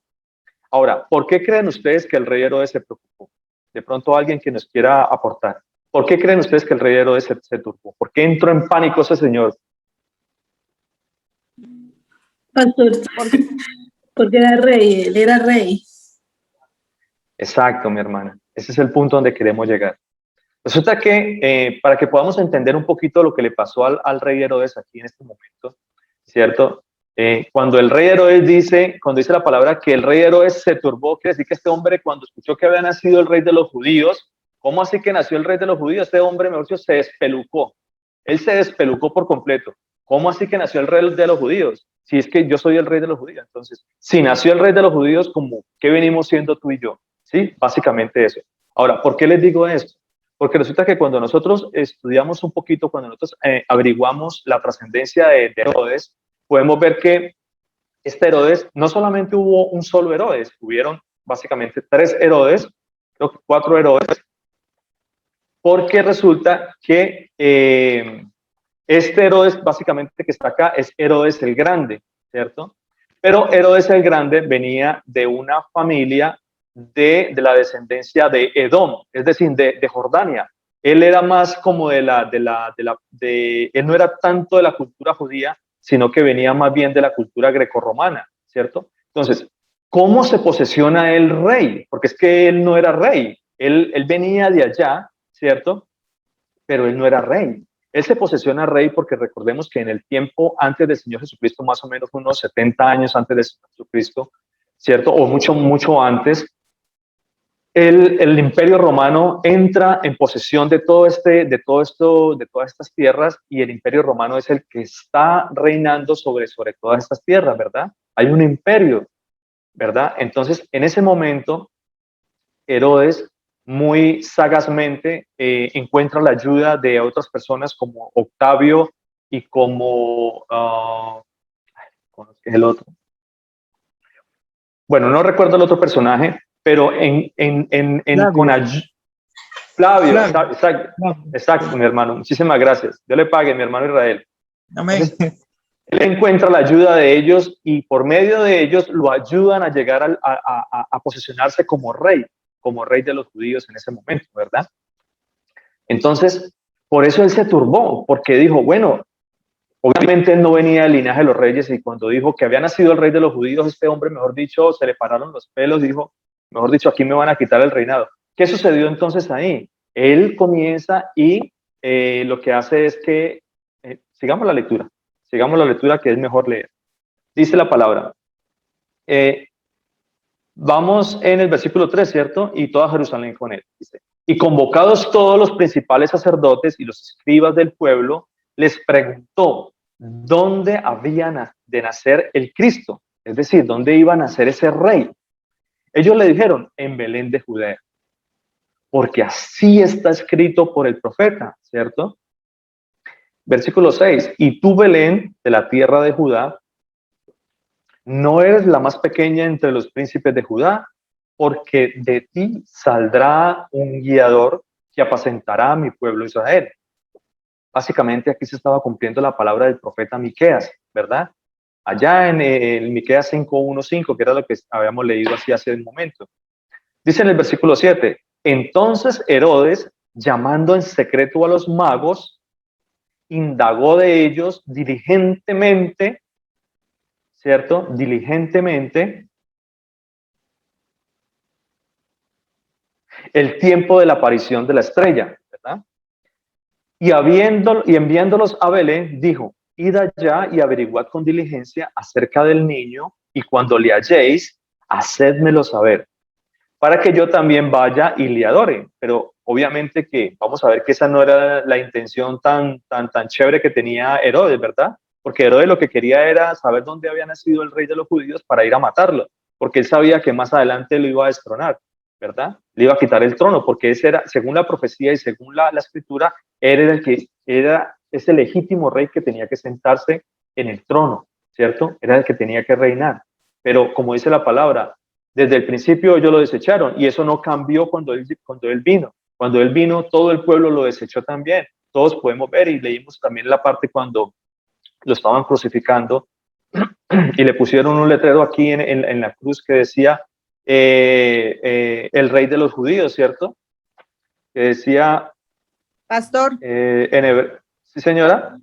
Ahora, ¿por qué creen ustedes que el rey Herodes se preocupó? De pronto alguien que nos quiera aportar. ¿Por qué creen ustedes que el rey Herodes se turbó? ¿Por qué entró en pánico ese señor? Pastor, porque era rey, él era rey. Exacto, mi hermana. Ese es el punto donde queremos llegar. Resulta que para que podamos entender un poquito lo que le pasó al rey Herodes aquí en este momento, ¿cierto? Cuando el rey Herodes cuando dice la palabra que el rey Herodes se turbó, quiere decir que este hombre cuando escuchó que había nacido el rey de los judíos, ¿cómo así que nació el rey de los judíos? Este hombre, mejor dicho, se despelucó. Él se despelucó por completo. ¿Cómo así que nació el rey de los judíos? Si es que yo soy el rey de los judíos. Entonces, si nació el rey de los judíos, ¿cómo? ¿Qué venimos siendo tú y yo? Sí, básicamente eso. Ahora, ¿por qué les digo esto? Porque resulta que cuando nosotros estudiamos un poquito, cuando nosotros averiguamos la trascendencia de Herodes, podemos ver que este Herodes, no solamente hubo un solo Herodes, hubieron básicamente 3 Herodes, creo que 4 Herodes, porque resulta que este Herodes básicamente que está acá es Herodes el Grande, ¿cierto? Pero Herodes el Grande venía de una familia de la descendencia de Edom, es decir, de Jordania. Él era más como él no era tanto de la cultura judía, sino que venía más bien de la cultura grecorromana, ¿cierto? Entonces, ¿cómo se posesiona el rey? Porque es que él no era rey, él venía de allá, ¿cierto? Pero él no era rey. Él se posesiona rey porque recordemos que en el tiempo antes del Señor Jesucristo, más o menos unos 70 años antes del Señor Jesucristo, ¿cierto? O mucho antes, el Imperio Romano entra en posesión de todas estas tierras y el Imperio Romano es el que está reinando sobre todas estas tierras, ¿verdad? Hay un imperio, ¿verdad? Entonces, en ese momento, Herodes muy sagazmente encuentra la ayuda de otras personas como Octavio y como ¿cómo es el otro? Bueno, no recuerdo el otro personaje, pero Flavio. Exacto, mi hermano. Muchísimas gracias. Dios le pague, mi hermano Israel. Amén. Entonces, él encuentra la ayuda de ellos y por medio de ellos lo ayudan a llegar a posicionarse como rey de los judíos en ese momento, ¿verdad? Entonces, por eso él se turbó, porque dijo, bueno, obviamente él no venía del linaje de los reyes y cuando dijo que había nacido el rey de los judíos, este hombre, mejor dicho, se le pararon los pelos, dijo, mejor dicho, aquí me van a quitar el reinado. ¿Qué sucedió entonces ahí? Él comienza y lo que hace es que, sigamos la lectura que es mejor leer. Dice la palabra, vamos en el versículo 3, ¿cierto? Y toda Jerusalén con él, dice. Y convocados todos los principales sacerdotes y los escribas del pueblo, les preguntó dónde había de nacer el Cristo, es decir, dónde iba a nacer ese rey. Ellos le dijeron, en Belén de Judea, porque así está escrito por el profeta, ¿cierto? Versículo 6, y tú, Belén, de la tierra de Judá, no eres la más pequeña entre los príncipes de Judá, porque de ti saldrá un guiador que apacentará a mi pueblo Israel. Básicamente aquí se estaba cumpliendo la palabra del profeta Miqueas, ¿verdad? Allá en el Miqueas 5:1-5, que era lo que habíamos leído así hace un momento. Dice en el versículo 7, entonces Herodes, llamando en secreto a los magos, indagó de ellos diligentemente, ¿cierto? Diligentemente el tiempo de la aparición de la estrella, ¿verdad? Y enviándolos a Belén, dijo, id allá y averiguad con diligencia acerca del niño, y cuando le halléis, hacédmelo saber, para que yo también vaya y le adore. Pero obviamente que vamos a ver que esa no era la intención tan chévere que tenía Herodes, ¿verdad? Porque Herodes lo que quería era saber dónde había nacido el rey de los judíos para ir a matarlo, porque él sabía que más adelante lo iba a destronar, ¿verdad? Le iba a quitar el trono, porque ese era, según la profecía y según la escritura, era ese legítimo rey que tenía que sentarse en el trono, ¿cierto? Era el que tenía que reinar. Pero como dice la palabra, desde el principio ellos lo desecharon y eso no cambió cuando él vino. Cuando él vino, todo el pueblo lo desechó también. Todos podemos ver y leímos también la parte cuando lo estaban crucificando y le pusieron un letrero aquí en la cruz que decía el rey de los judíos, ¿cierto? Que decía... Pastor. ¿Sí, señora?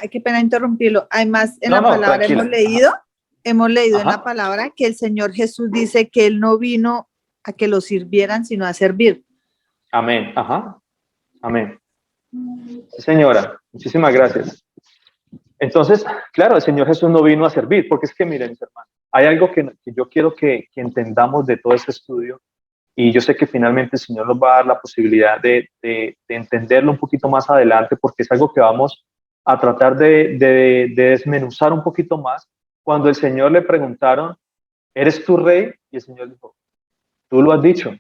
Qué pena interrumpirlo. Además, en la palabra tranquila. hemos leído en la palabra que el Señor Jesús dice que Él no vino a que lo sirvieran, sino a servir. Amén, amén. Sí, señora, muchísimas gracias. Entonces, claro, el Señor Jesús no vino a servir, porque es que, miren, hermanos, hay algo que yo quiero que entendamos de todo este estudio, y yo sé que finalmente el Señor nos va a dar la posibilidad de entenderlo un poquito más adelante, porque es algo que vamos a tratar de desmenuzar un poquito más. Cuando el Señor le preguntaron, ¿eres tú rey? Y el Señor dijo, tú lo has dicho.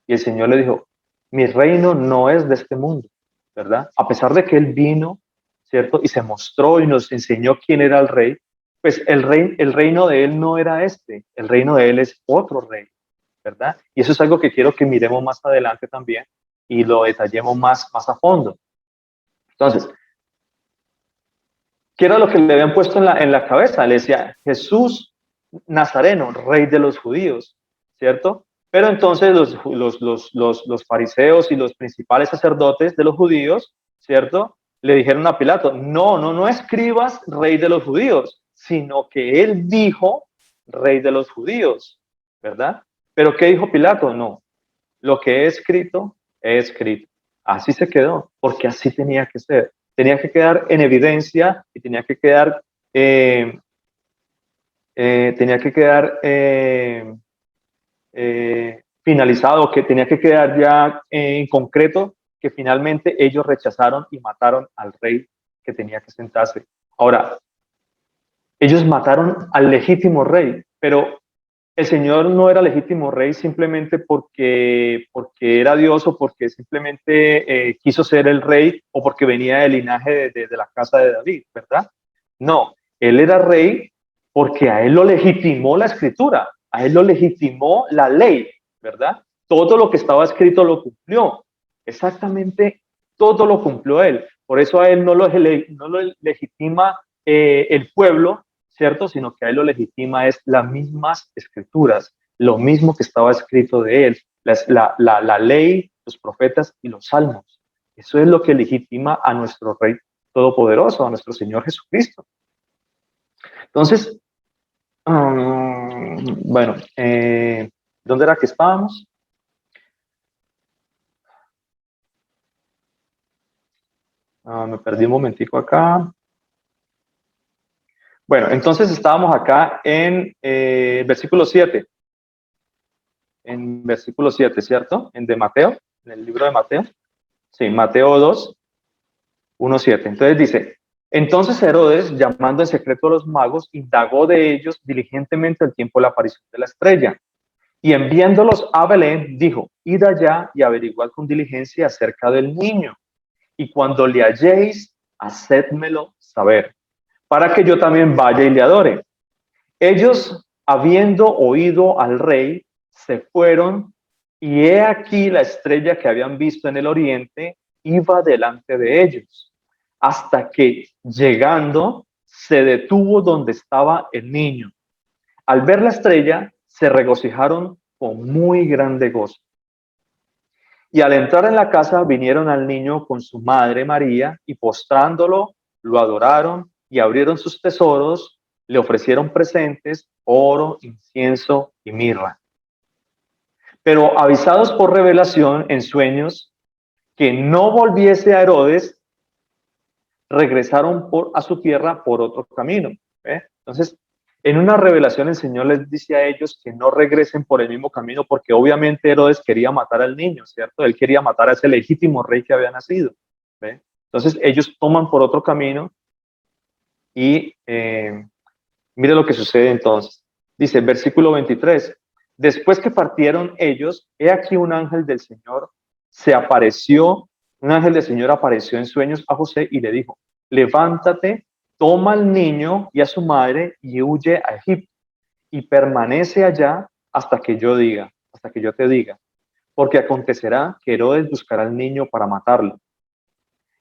Y el Señor le dijo, mi reino no es de este mundo, ¿verdad? A pesar de que Él vino, ¿cierto? Y se mostró y nos enseñó quién era el rey, pues el reino de Él no era este, el reino de Él es otro rey, ¿verdad? Y eso es algo que quiero que miremos más adelante también y lo detallemos más a fondo. Entonces, ¿qué era lo que le habían puesto en la cabeza? Le decía, Jesús Nazareno, rey de los judíos, ¿cierto? Pero entonces los fariseos y los principales sacerdotes de los judíos, ¿cierto? Le dijeron a Pilato, no escribas rey de los judíos, sino que él dijo rey de los judíos, ¿verdad? Pero ¿qué dijo Pilato? No, lo que he escrito, he escrito. Así se quedó, porque así tenía que ser. Tenía que quedar en evidencia y tenía que quedar finalizado, que tenía que quedar ya en concreto que finalmente ellos rechazaron y mataron al rey que tenía que sentarse. Ahora, ellos mataron al legítimo rey, pero el Señor no era legítimo rey simplemente porque era Dios o porque simplemente quiso ser el rey o porque venía del linaje de la casa de David, ¿verdad? No, Él era rey porque a Él lo legitimó la escritura, a Él lo legitimó la ley, ¿verdad? Todo lo que estaba escrito lo cumplió. Exactamente todo lo cumplió él. Por eso a él no lo legitima el pueblo, ¿cierto? Sino que a él lo legitima es las mismas escrituras, lo mismo que estaba escrito de él, la ley, los profetas y los salmos. Eso es lo que legitima a nuestro Rey Todopoderoso, a nuestro Señor Jesucristo. Entonces, bueno, ¿dónde era que estábamos? Me perdí un momentico acá. Bueno, entonces estábamos acá en versículo 7. En versículo 7, ¿cierto? En de Mateo, en el libro de Mateo. Sí, Mateo 2, 1, 7. Entonces dice, entonces Herodes, llamando en secreto a los magos, indagó de ellos diligentemente el tiempo de la aparición de la estrella. Y enviándolos a Belén, dijo, id allá y averiguad con diligencia acerca del niño. Y cuando le halléis, hacedmelo saber, para que yo también vaya y le adore. Ellos, habiendo oído al rey, se fueron, y he aquí la estrella que habían visto en el oriente iba delante de ellos, hasta que, llegando, se detuvo donde estaba el niño. Al ver la estrella, se regocijaron con muy grande gozo. Y al entrar en la casa, vinieron al niño con su madre María, y postrándolo, lo adoraron, y abrieron sus tesoros, le ofrecieron presentes, oro, incienso y mirra. Pero avisados por revelación en sueños que no volviese a Herodes, regresaron a su tierra por otro camino. Entonces, en una revelación el Señor les dice a ellos que no regresen por el mismo camino, porque obviamente Herodes quería matar al niño, ¿cierto? Él quería matar a ese legítimo rey que había nacido. ¿Ve? Entonces ellos toman por otro camino y mire lo que sucede entonces. Dice, versículo 23, después que partieron ellos, he aquí un ángel del Señor un ángel del Señor apareció en sueños a José y le dijo, levántate, toma al niño y a su madre y huye a Egipto y permanece allá hasta que yo te diga, porque acontecerá que Herodes buscará al niño para matarlo.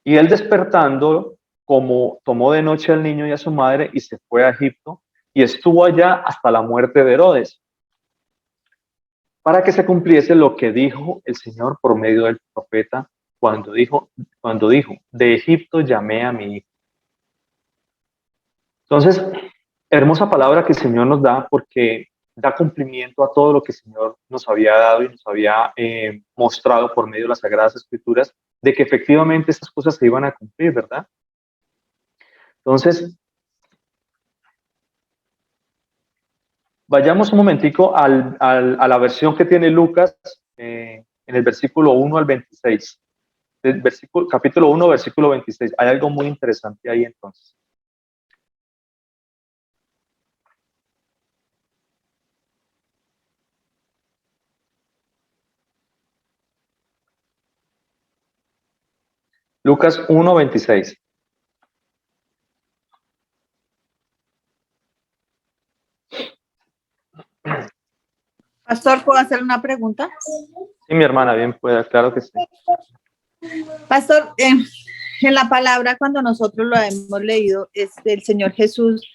Y él despertando, como tomó de noche al niño y a su madre y se fue a Egipto y estuvo allá hasta la muerte de Herodes, para que se cumpliese lo que dijo el Señor por medio del profeta cuando dijo, de Egipto llamé a mi hijo. Entonces, hermosa palabra que el Señor nos da porque da cumplimiento a todo lo que el Señor nos había dado y nos había mostrado por medio de las Sagradas Escrituras, de que efectivamente estas cosas se iban a cumplir, ¿verdad? Entonces, vayamos un momentico a la versión que tiene Lucas en el versículo 1 al 26. Capítulo 1, versículo 26. Hay algo muy interesante ahí entonces. Lucas 1, 26. Pastor, ¿puedo hacer una pregunta? Sí, mi hermana, bien pueda, claro que sí. Pastor, en la palabra, cuando nosotros lo hemos leído, es del Señor Jesús,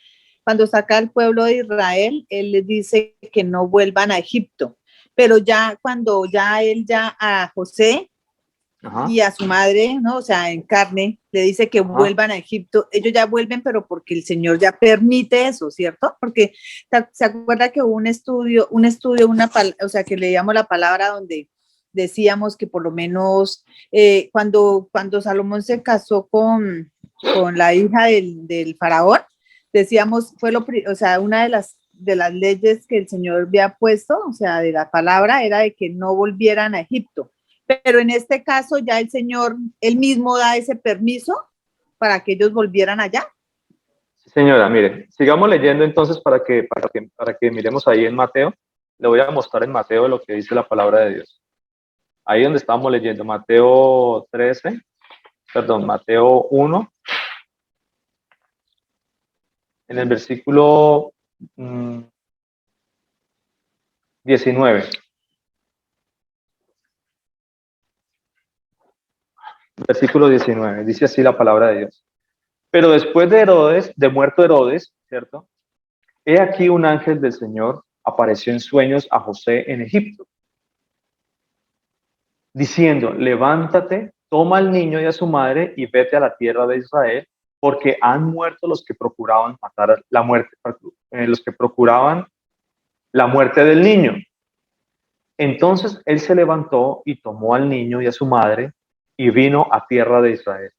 cuando saca al pueblo de Israel, Él les dice que no vuelvan a Egipto, pero ya cuando él a José y a su madre, ¿no? O sea, en carne, le dice que vuelvan a Egipto, ellos ya vuelven, pero porque el Señor ya permite eso, ¿cierto? Porque se acuerda que hubo un estudio, o sea, que leíamos la palabra donde decíamos que por lo menos cuando Salomón se casó con la hija del faraón, decíamos, o sea, una de las leyes que el Señor había puesto, o sea, de la palabra, era de que no volvieran a Egipto. Pero en este caso ya el Señor, él mismo da ese permiso para que ellos volvieran allá. Sí, señora, mire, sigamos leyendo entonces para que miremos ahí en Mateo. Le voy a mostrar en Mateo lo que dice la palabra de Dios. Ahí donde estamos leyendo, Mateo 1, en el versículo 19. Versículo 19, dice así la palabra de Dios. Pero después de Herodes, de muerto Herodes, ¿cierto? He aquí un ángel del Señor apareció en sueños a José en Egipto, diciendo, levántate, toma al niño y a su madre y vete a la tierra de Israel, porque han muerto los que procuraban matar la muerte, los que procuraban la muerte del niño. Entonces él se levantó y tomó al niño y a su madre y vino a tierra de Israel.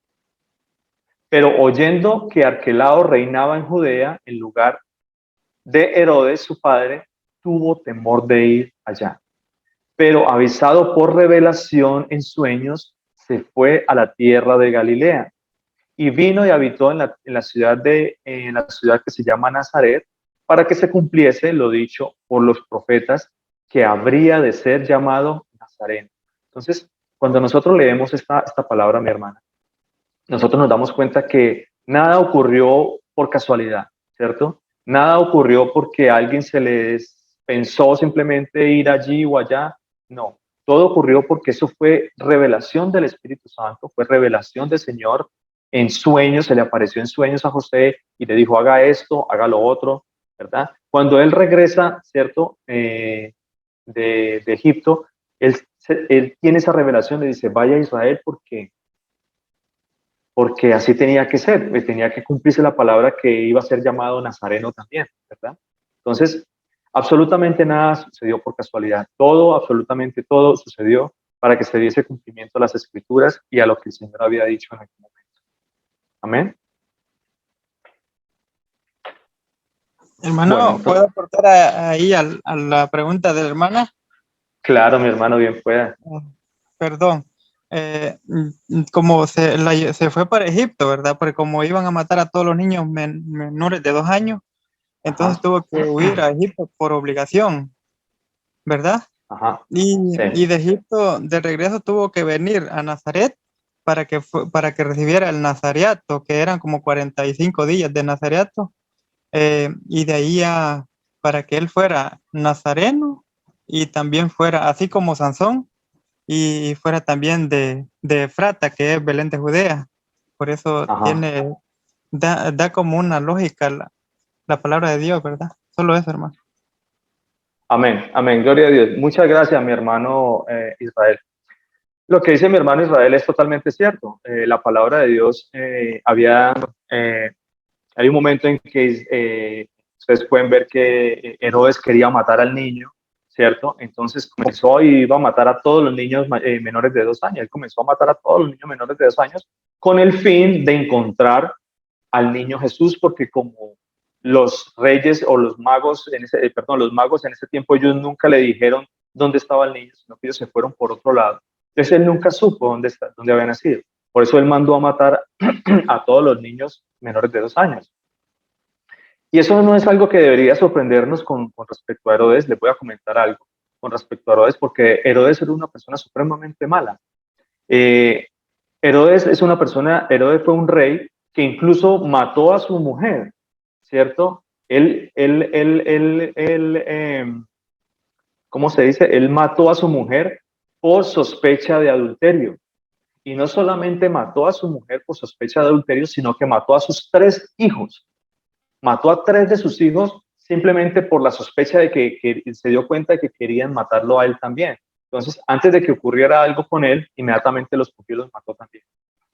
Pero oyendo que Arquelao reinaba en Judea en lugar de Herodes, su padre, tuvo temor de ir allá. Pero avisado por revelación en sueños, se fue a la tierra de Galilea y vino y habitó en la ciudad que se llama Nazaret, para que se cumpliese lo dicho por los profetas, que habría de ser llamado Nazareno. Entonces, cuando nosotros leemos esta palabra, mi hermana, nosotros nos damos cuenta que nada ocurrió por casualidad, ¿cierto? Nada ocurrió porque a alguien se les pensó simplemente ir allí o allá. No, todo ocurrió porque eso fue revelación del Espíritu Santo, fue revelación del Señor en sueños, se le apareció en sueños a José y le dijo, haga esto, haga lo otro, ¿verdad? Cuando él regresa, ¿cierto? De Egipto, él tiene esa revelación, le dice, vaya a Israel porque así tenía que ser, tenía que cumplirse la palabra que iba a ser llamado Nazareno también, ¿verdad? Entonces, absolutamente nada sucedió por casualidad, todo, absolutamente todo sucedió para que se diese cumplimiento a las Escrituras y a lo que el Señor había dicho en aquel momento. Amén. Hermano, Bueno, entonces, ¿puedo aportar ahí a la pregunta de la hermana? claro, mi hermano, bien pueda. Perdón. Como se fue para Egipto, ¿verdad? Porque como iban a matar a todos los niños menores de 2 años, entonces Ajá. tuvo que huir a Egipto por obligación, ¿verdad? Ajá. Y Sí. de Egipto, de regreso, tuvo que venir a Nazaret para que recibiera el nazariato, que eran como 45 días de nazariato, y de ahí para que él fuera nazareno y también fuera, así como Sansón, y fuera también de Efrata, que es Belén de Judea. Por eso Ajá. da como una lógica la palabra de Dios, ¿verdad? Solo eso, hermano. Amén, amén, gloria a Dios. Muchas gracias, mi hermano Israel. Lo que dice mi hermano Israel es totalmente cierto. La palabra de Dios hay un momento en que ustedes pueden ver que Herodes quería matar al niño, ¿cierto? Entonces comenzó y iba a matar a todos los niños menores de 2 años. Él comenzó a matar a todos los niños menores de 2 años con el fin de encontrar al niño Jesús, porque como los reyes o los magos, los magos en ese tiempo, ellos nunca le dijeron dónde estaba el niño, sino que ellos se fueron por otro lado. Entonces él nunca supo dónde había nacido. Por eso él mandó a matar a todos los niños menores de 2 años. Y eso no es algo que debería sorprendernos con respecto a Herodes. Les voy a comentar algo con respecto a Herodes, porque Herodes era una persona supremamente mala. Herodes fue un rey que incluso mató a su mujer, ¿cierto? ¿Cómo se dice? Él mató a su mujer por sospecha de adulterio. Y no solamente mató a su mujer por sospecha de adulterio, sino que mató a sus 3 hijos. Mató a 3 de sus hijos simplemente por la sospecha de que se dio cuenta de que querían matarlo a él también. Entonces, antes de que ocurriera algo con él, inmediatamente los cogió y los mató también.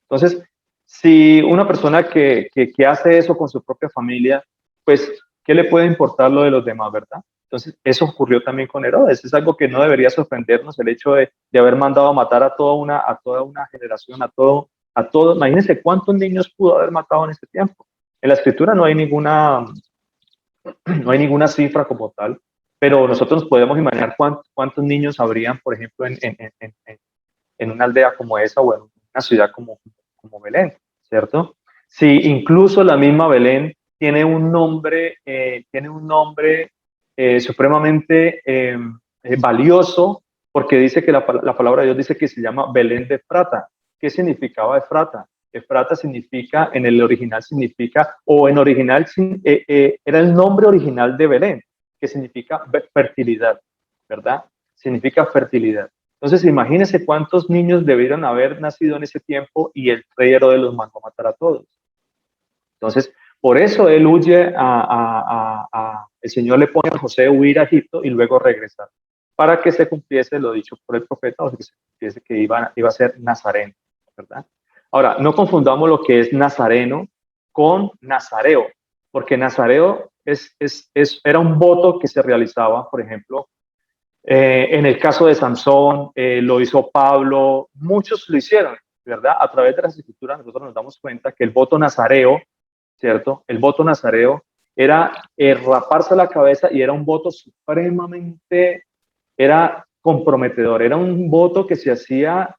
Entonces, si una persona que hace eso con su propia familia, pues, ¿qué le puede importar lo de los demás, verdad? Entonces, eso ocurrió también con Herodes. Es algo que no debería sorprendernos, el hecho de haber mandado a matar a toda una generación, a todo. Imagínense cuántos niños pudo haber matado en ese tiempo. En la escritura no hay ninguna cifra como tal, pero nosotros nos podemos imaginar cuántos niños habrían, por ejemplo, en una aldea como esa o en una ciudad como Belén, ¿cierto? Si incluso la misma Belén tiene un nombre supremamente valioso, porque dice que la palabra de Dios dice que se llama Belén de Efrata. ¿Qué significaba Efrata? Efrata significa, en el original significa, o en original era el nombre original de Belén, que significa fertilidad, ¿verdad? Significa fertilidad. Entonces, imagínense cuántos niños debieron haber nacido en ese tiempo y el rey Herodes los mandó a matar a todos. Entonces, por eso él huye el Señor le pone a José huir a Egipto y luego regresar, para que se cumpliese lo dicho por el profeta, o que se cumpliese que iba a ser nazareno, ¿verdad? Ahora, no confundamos lo que es nazareno con nazareo, porque nazareo era un voto que se realizaba, por ejemplo, en el caso de Sansón, lo hizo Pablo, muchos lo hicieron, ¿verdad? A través de las escrituras nosotros nos damos cuenta que el voto nazareo, ¿cierto? El voto nazareo era raparse la cabeza y era un voto supremamente, era comprometedor, era un voto que se hacía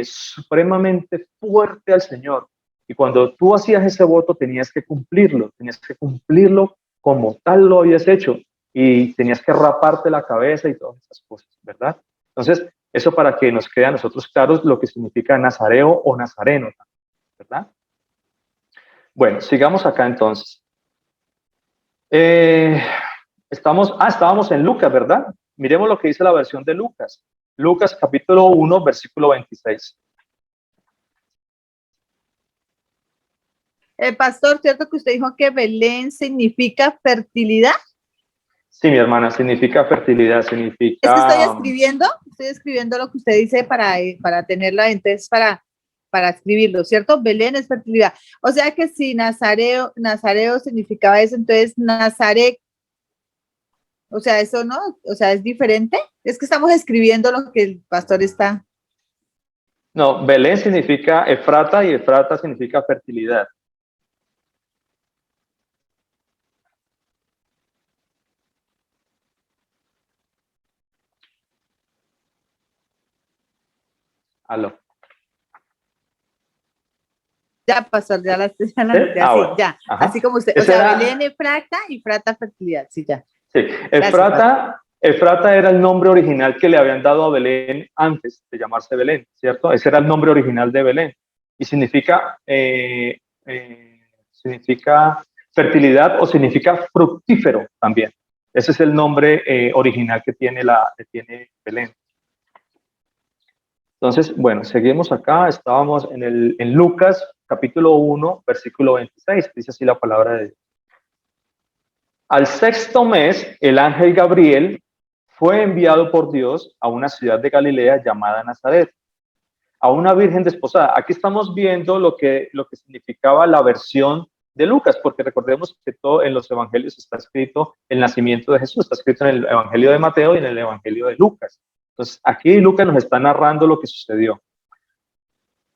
supremamente fuerte al Señor. Y cuando tú hacías ese voto tenías que cumplirlo como tal lo habías hecho y tenías que raparte la cabeza y todas esas cosas, ¿verdad? Entonces, eso para que nos quede a nosotros claros lo que significa nazareo o nazareno, ¿verdad? Bueno, sigamos acá entonces. Estábamos en Lucas, ¿verdad? Miremos lo que dice la versión de Lucas. Lucas capítulo 1, versículo 26. Pastor, ¿cierto que usted dijo que Belén significa fertilidad? Sí, mi hermana, significa fertilidad, significa... Es que estoy escribiendo lo que usted dice para tenerlo, entonces para escribirlo, ¿cierto? Belén es fertilidad. O sea que si nazareo significaba eso, entonces Nazaret, o sea, eso no, o sea, es diferente. Es que estamos escribiendo lo que el pastor está. No, Belén significa Efrata y Efrata significa fertilidad. Aló. Ya, pastor, ya la ¿Sí? bueno. Ya. Ajá. Así como usted, o sea, Belén, Efrata y Frata, fertilidad, sí, ya. Sí, Efrata era el nombre original que le habían dado a Belén antes de llamarse Belén, ¿cierto? Ese era el nombre original de Belén y significa fertilidad o significa fructífero también. Ese es el nombre original que tiene Belén. Entonces, bueno, seguimos acá, estábamos en Lucas capítulo 1, versículo 26, dice así la palabra de Dios. Al sexto mes, el ángel Gabriel fue enviado por Dios a una ciudad de Galilea llamada Nazaret, a una virgen desposada. Aquí estamos viendo lo que significaba la versión de Lucas, porque recordemos que todo en los evangelios está escrito el nacimiento de Jesús, está escrito en el evangelio de Mateo y en el evangelio de Lucas. Entonces, aquí Lucas nos está narrando lo que sucedió.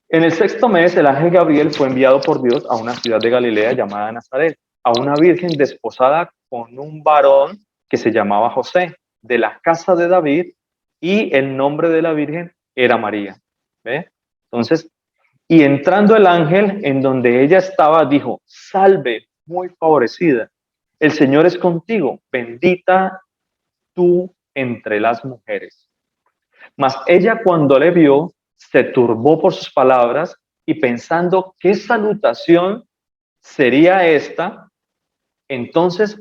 En el sexto mes, el ángel Gabriel fue enviado por Dios a una ciudad de Galilea llamada Nazaret, a una virgen desposada con un varón que se llamaba José, de la casa de David, y el nombre de la virgen era María. ¿Ve? Entonces, y entrando el ángel en donde ella estaba, dijo: salve, muy favorecida, el Señor es contigo, bendita tú entre las mujeres. Mas ella, cuando le vio, se turbó por sus palabras y pensando qué salutación sería esta, entonces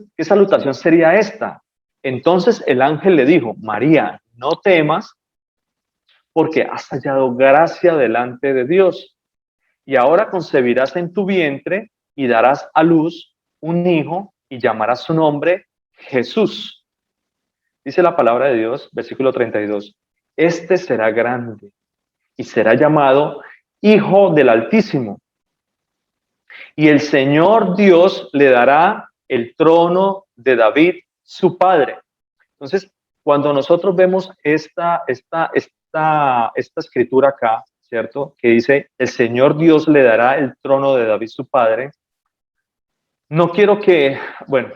el ángel le dijo: María, no temas, porque has hallado gracia delante de Dios, y ahora concebirás en tu vientre y darás a luz un hijo y llamarás su nombre Jesús. Dice la palabra de Dios, versículo 32. Este será grande y será llamado Hijo del Altísimo. Y el Señor Dios le dará el trono de David, su padre. Entonces, cuando nosotros vemos esta escritura acá, ¿cierto? Que dice, el Señor Dios le dará el trono de David, su padre. No quiero que, bueno,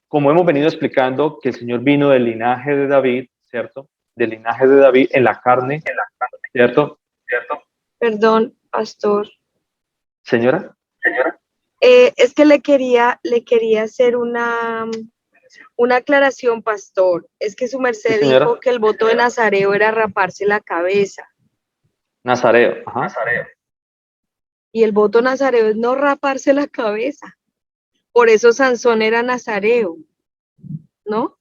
como hemos venido explicando, que el Señor vino del linaje de David, ¿cierto? Del linaje de David en la carne, ¿cierto? Perdón, pastor. Señora. Es que le quería hacer una aclaración, pastor. Es que su merced Sí, dijo que el voto de Nazareo era raparse la cabeza. Nazareo, ajá. Nazareo. Y el voto nazareo es no raparse la cabeza. Por eso Sansón era nazareo, ¿no?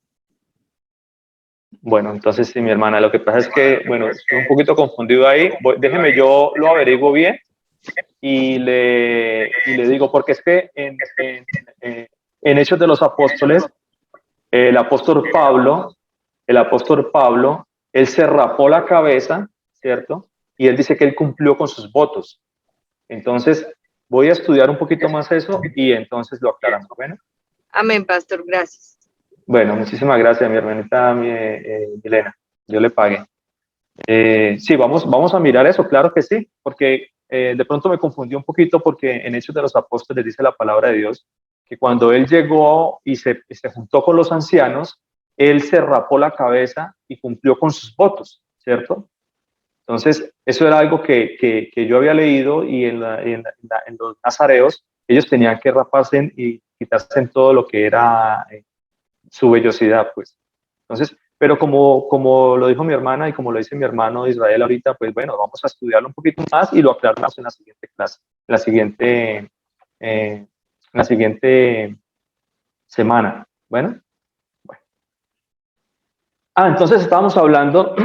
Bueno, entonces sí, mi hermana, lo que pasa es que, bueno, estoy un poquito confundido ahí. Déjeme, yo lo averiguo bien y le digo, porque es que en Hechos de los Apóstoles, el apóstol Pablo, él se rapó la cabeza, ¿cierto? Y él dice que él cumplió con sus votos. Entonces, voy a estudiar un poquito más eso y entonces lo aclaramos. Bueno, Amén, pastor, gracias. bueno, muchísimas gracias, mi hermanita Milena. Yo le pagué. Sí, vamos a mirar eso, claro que sí, porque de pronto me confundí un poquito porque en Hechos de los Apóstoles dice la palabra de Dios que cuando él llegó y se juntó con los ancianos, él se rapó la cabeza y cumplió con sus votos, ¿cierto? Entonces, eso era algo que yo había leído y en los nazareos, ellos tenían que raparse y quitarse en todo lo que era su vellosidad, pues. Entonces, pero como lo dijo mi hermana y como lo dice mi hermano Israel ahorita, pues bueno, vamos a estudiarlo un poquito más y lo aclaramos en la siguiente clase, en la siguiente semana. Bueno. Entonces estábamos hablando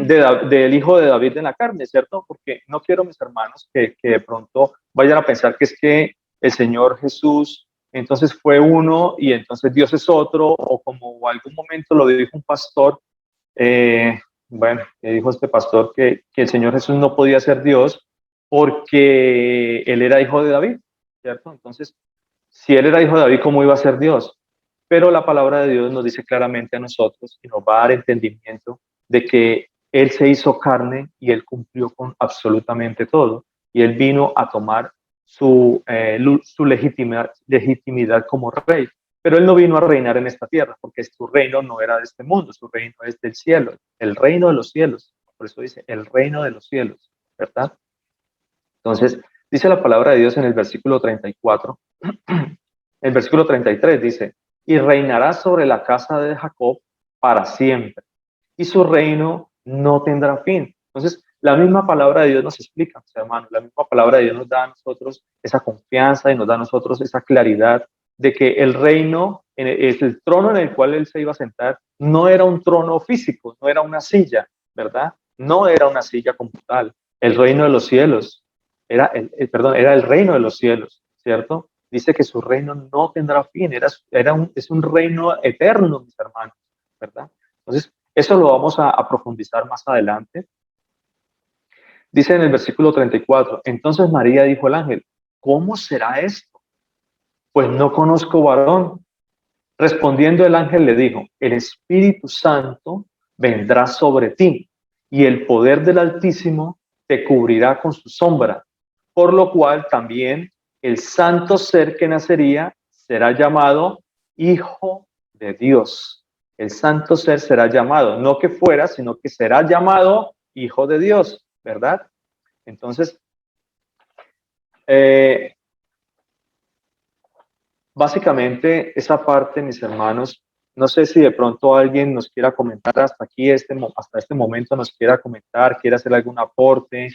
del hijo de David en la carne, ¿cierto? Porque no quiero, mis hermanos, que de pronto vayan a pensar que es que el Señor Jesús entonces fue uno y entonces Dios es otro, o como algún momento lo dijo un pastor, bueno, que dijo este pastor que el Señor Jesús no podía ser Dios porque él era hijo de David, ¿cierto? Entonces, si él era hijo de David, ¿cómo iba a ser Dios? Pero la palabra de Dios nos dice claramente a nosotros y nos va a dar entendimiento de que Él se hizo carne y Él cumplió con absolutamente todo. Y Él vino a tomar su legitimidad como rey. Pero Él no vino a reinar en esta tierra, porque su reino no era de este mundo, su reino es del cielo, el reino de los cielos. Por eso dice, el reino de los cielos, ¿verdad? Entonces, dice la palabra de Dios en el versículo 34, el versículo 33 dice, y reinará sobre la casa de Jacob para siempre, y su reino no tendrá fin. Entonces, la misma palabra de Dios nos explica, hermanos, la misma palabra de Dios nos da a nosotros esa confianza y nos da a nosotros esa claridad de que el reino, es el trono en el cual él se iba a sentar, no era un trono físico, no era una silla, ¿verdad? No era una silla como tal. El reino de los cielos, era el reino de los cielos, ¿cierto? Dice que su reino no tendrá fin, es un reino eterno, mis hermanos, ¿verdad? Entonces, eso lo vamos a profundizar más adelante. Dice en el versículo 34, entonces María dijo al ángel, ¿cómo será esto? Pues no conozco varón. Respondiendo el ángel le dijo, el Espíritu Santo vendrá sobre ti y el poder del Altísimo te cubrirá con su sombra, por lo cual también el santo ser que nacería será llamado Hijo de Dios. El santo ser será llamado, no que fuera, sino que será llamado Hijo de Dios, ¿verdad? Entonces, básicamente esa parte, mis hermanos, no sé si de pronto alguien nos quiera comentar hasta aquí, hasta este momento nos quiera comentar, quiera hacer algún aporte.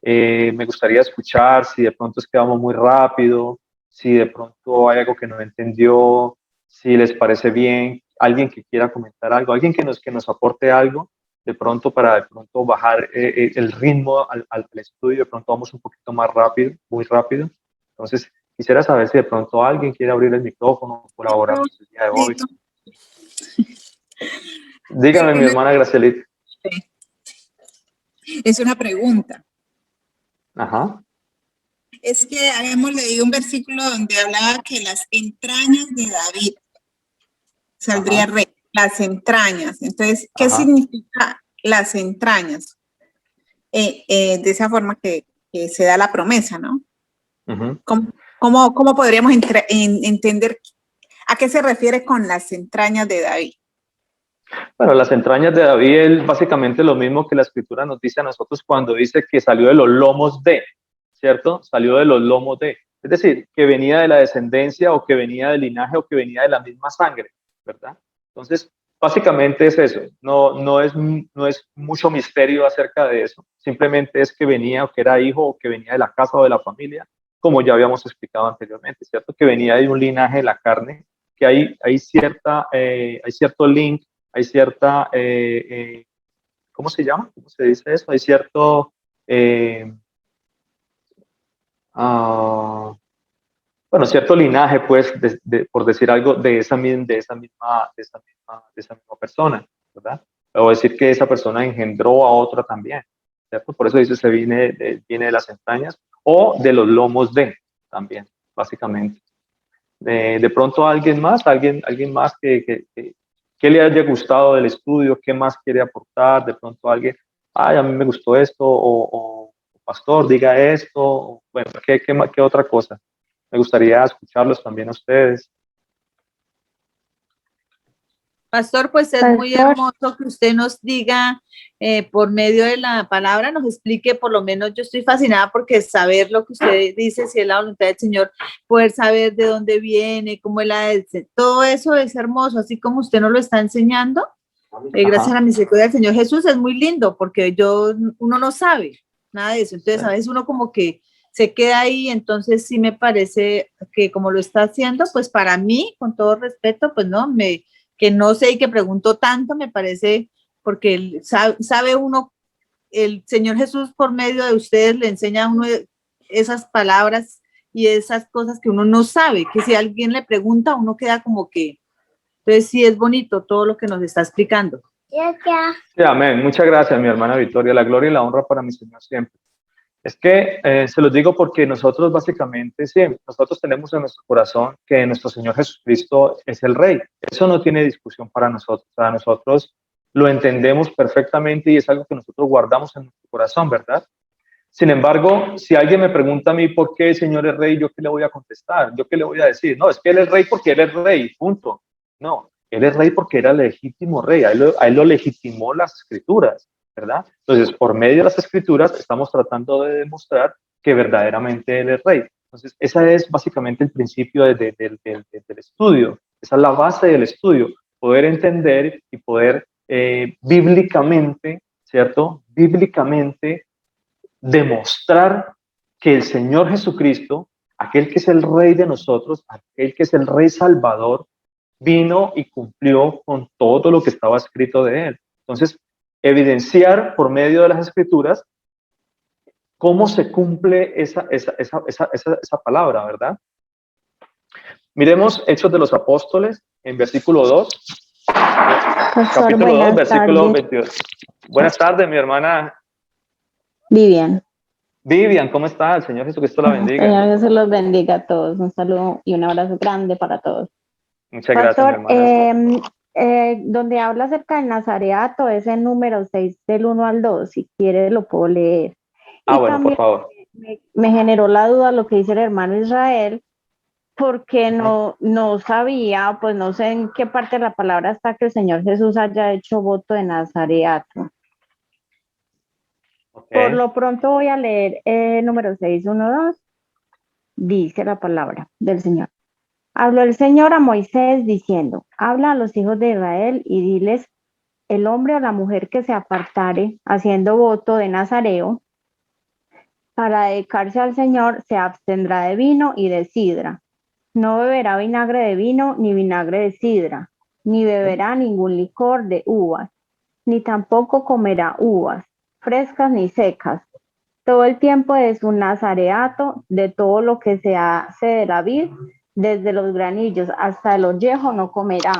Me gustaría escuchar si de pronto es que vamos muy rápido, si de pronto hay algo que no entendió, si les parece bien, alguien que quiera comentar algo, alguien que nos aporte algo, de pronto para de pronto bajar el ritmo al estudio, de pronto vamos un poquito más rápido, muy rápido. Entonces, quisiera saber si de pronto alguien quiere abrir el micrófono por ahora, el día de hoy. Dígame, mi hermana Gracielita. Es una pregunta. Ajá. Es que habíamos leído un versículo donde hablaba que las entrañas de David saldría rey, las entrañas. Entonces, ¿qué significa las entrañas? De esa forma que se da la promesa, ¿no? ¿Cómo podríamos entender a qué se refiere con las entrañas de David? Bueno, las entrañas de David es básicamente lo mismo que la escritura nos dice a nosotros cuando dice que salió de los lomos de, ¿cierto? Salió de los lomos de. Es decir, que venía de la descendencia o que venía del linaje o que venía de la misma sangre, ¿verdad? Entonces, básicamente es eso. No es mucho misterio acerca de eso. Simplemente es que venía o que era hijo o que venía de la casa o de la familia, como ya habíamos explicado anteriormente, ¿cierto? Que venía de un linaje de la carne, que hay cierto link, hay cierta, ¿cómo se llama? ¿Cómo se dice eso? Hay cierto, bueno, cierto linaje, pues, por decir algo, de esa misma persona, ¿verdad? O decir que esa persona engendró a otra también, ¿cierto? Por eso dice, viene de las entrañas o de los lomos de, también, básicamente. De pronto alguien más que le haya gustado del estudio, qué más quiere aportar, de pronto alguien, ay, a mí me gustó esto, o pastor, diga esto, bueno, ¿qué otra cosa? Me gustaría escucharlos también a ustedes. Pastor, pues es muy hermoso que usted nos diga por medio de la palabra, nos explique, por lo menos yo estoy fascinada porque saber lo que usted dice, si es la voluntad del Señor, poder saber de dónde viene, cómo es todo eso es hermoso, así como usted nos lo está enseñando. Gracias a la misericordia del Señor Jesús es muy lindo porque uno no sabe nada de eso, entonces a veces uno como que se queda ahí, entonces sí me parece que como lo está haciendo, pues para mí, con todo respeto, pues no, que no sé y que pregunto tanto, me parece, porque sabe uno, el Señor Jesús por medio de ustedes le enseña a uno esas palabras y esas cosas que uno no sabe, que si alguien le pregunta, uno queda como que, entonces sí es bonito todo lo que nos está explicando. Sí, amén. Muchas gracias, mi hermana Victoria. La gloria y la honra para mi Señor siempre. Es que se los digo porque nosotros básicamente, sí, nosotros tenemos en nuestro corazón que nuestro Señor Jesucristo es el Rey. Eso no tiene discusión para nosotros. Para nosotros lo entendemos perfectamente y es algo que nosotros guardamos en nuestro corazón, ¿verdad? Sin embargo, si alguien me pregunta a mí por qué el Señor es Rey, ¿yo qué le voy a contestar? ¿Yo qué le voy a decir? No, es que Él es Rey porque Él es Rey, punto. No, Él es Rey porque era legítimo Rey. A él lo legitimó las Escrituras, ¿verdad? Entonces, por medio de las Escrituras estamos tratando de demostrar que verdaderamente Él es Rey. Entonces, ese es básicamente el principio del estudio. Esa es la base del estudio, poder entender y poder bíblicamente, ¿cierto? Bíblicamente demostrar que el Señor Jesucristo, aquel que es el Rey de nosotros, aquel que es el Rey Salvador, vino y cumplió con todo lo que estaba escrito de Él. Entonces, evidenciar por medio de las Escrituras cómo se cumple esa palabra, ¿verdad? Miremos Hechos de los Apóstoles en versículo 2. Capítulo 2, versículo 22. Buenas tardes, mi hermana Vivian. Vivian, ¿cómo está? El Señor Jesucristo la bendiga. Señor Jesús los bendiga a todos. Un saludo y un abrazo grande para todos. Muchas gracias, mi hermana. Donde habla acerca del nazareato es en número 6 del 1 al 2. Si quiere lo puedo leer. Ah, bueno, por favor. Me generó la duda lo que dice el hermano Israel, porque no sabía, pues no sé en qué parte de la palabra está que el Señor Jesús haya hecho voto de nazareato. Okay. Por lo pronto voy a leer número 6:1-2. Dice la palabra del Señor. Habló el Señor a Moisés diciendo: habla a los hijos de Israel y diles: el hombre o la mujer que se apartare haciendo voto de nazareo para dedicarse al Señor se abstendrá de vino y de sidra. No beberá vinagre de vino ni vinagre de sidra, ni beberá ningún licor de uvas, ni tampoco comerá uvas frescas ni secas, todo el tiempo de su nazareato, de todo lo que se hace de la vid, desde los granillos hasta el ollejo no comerá.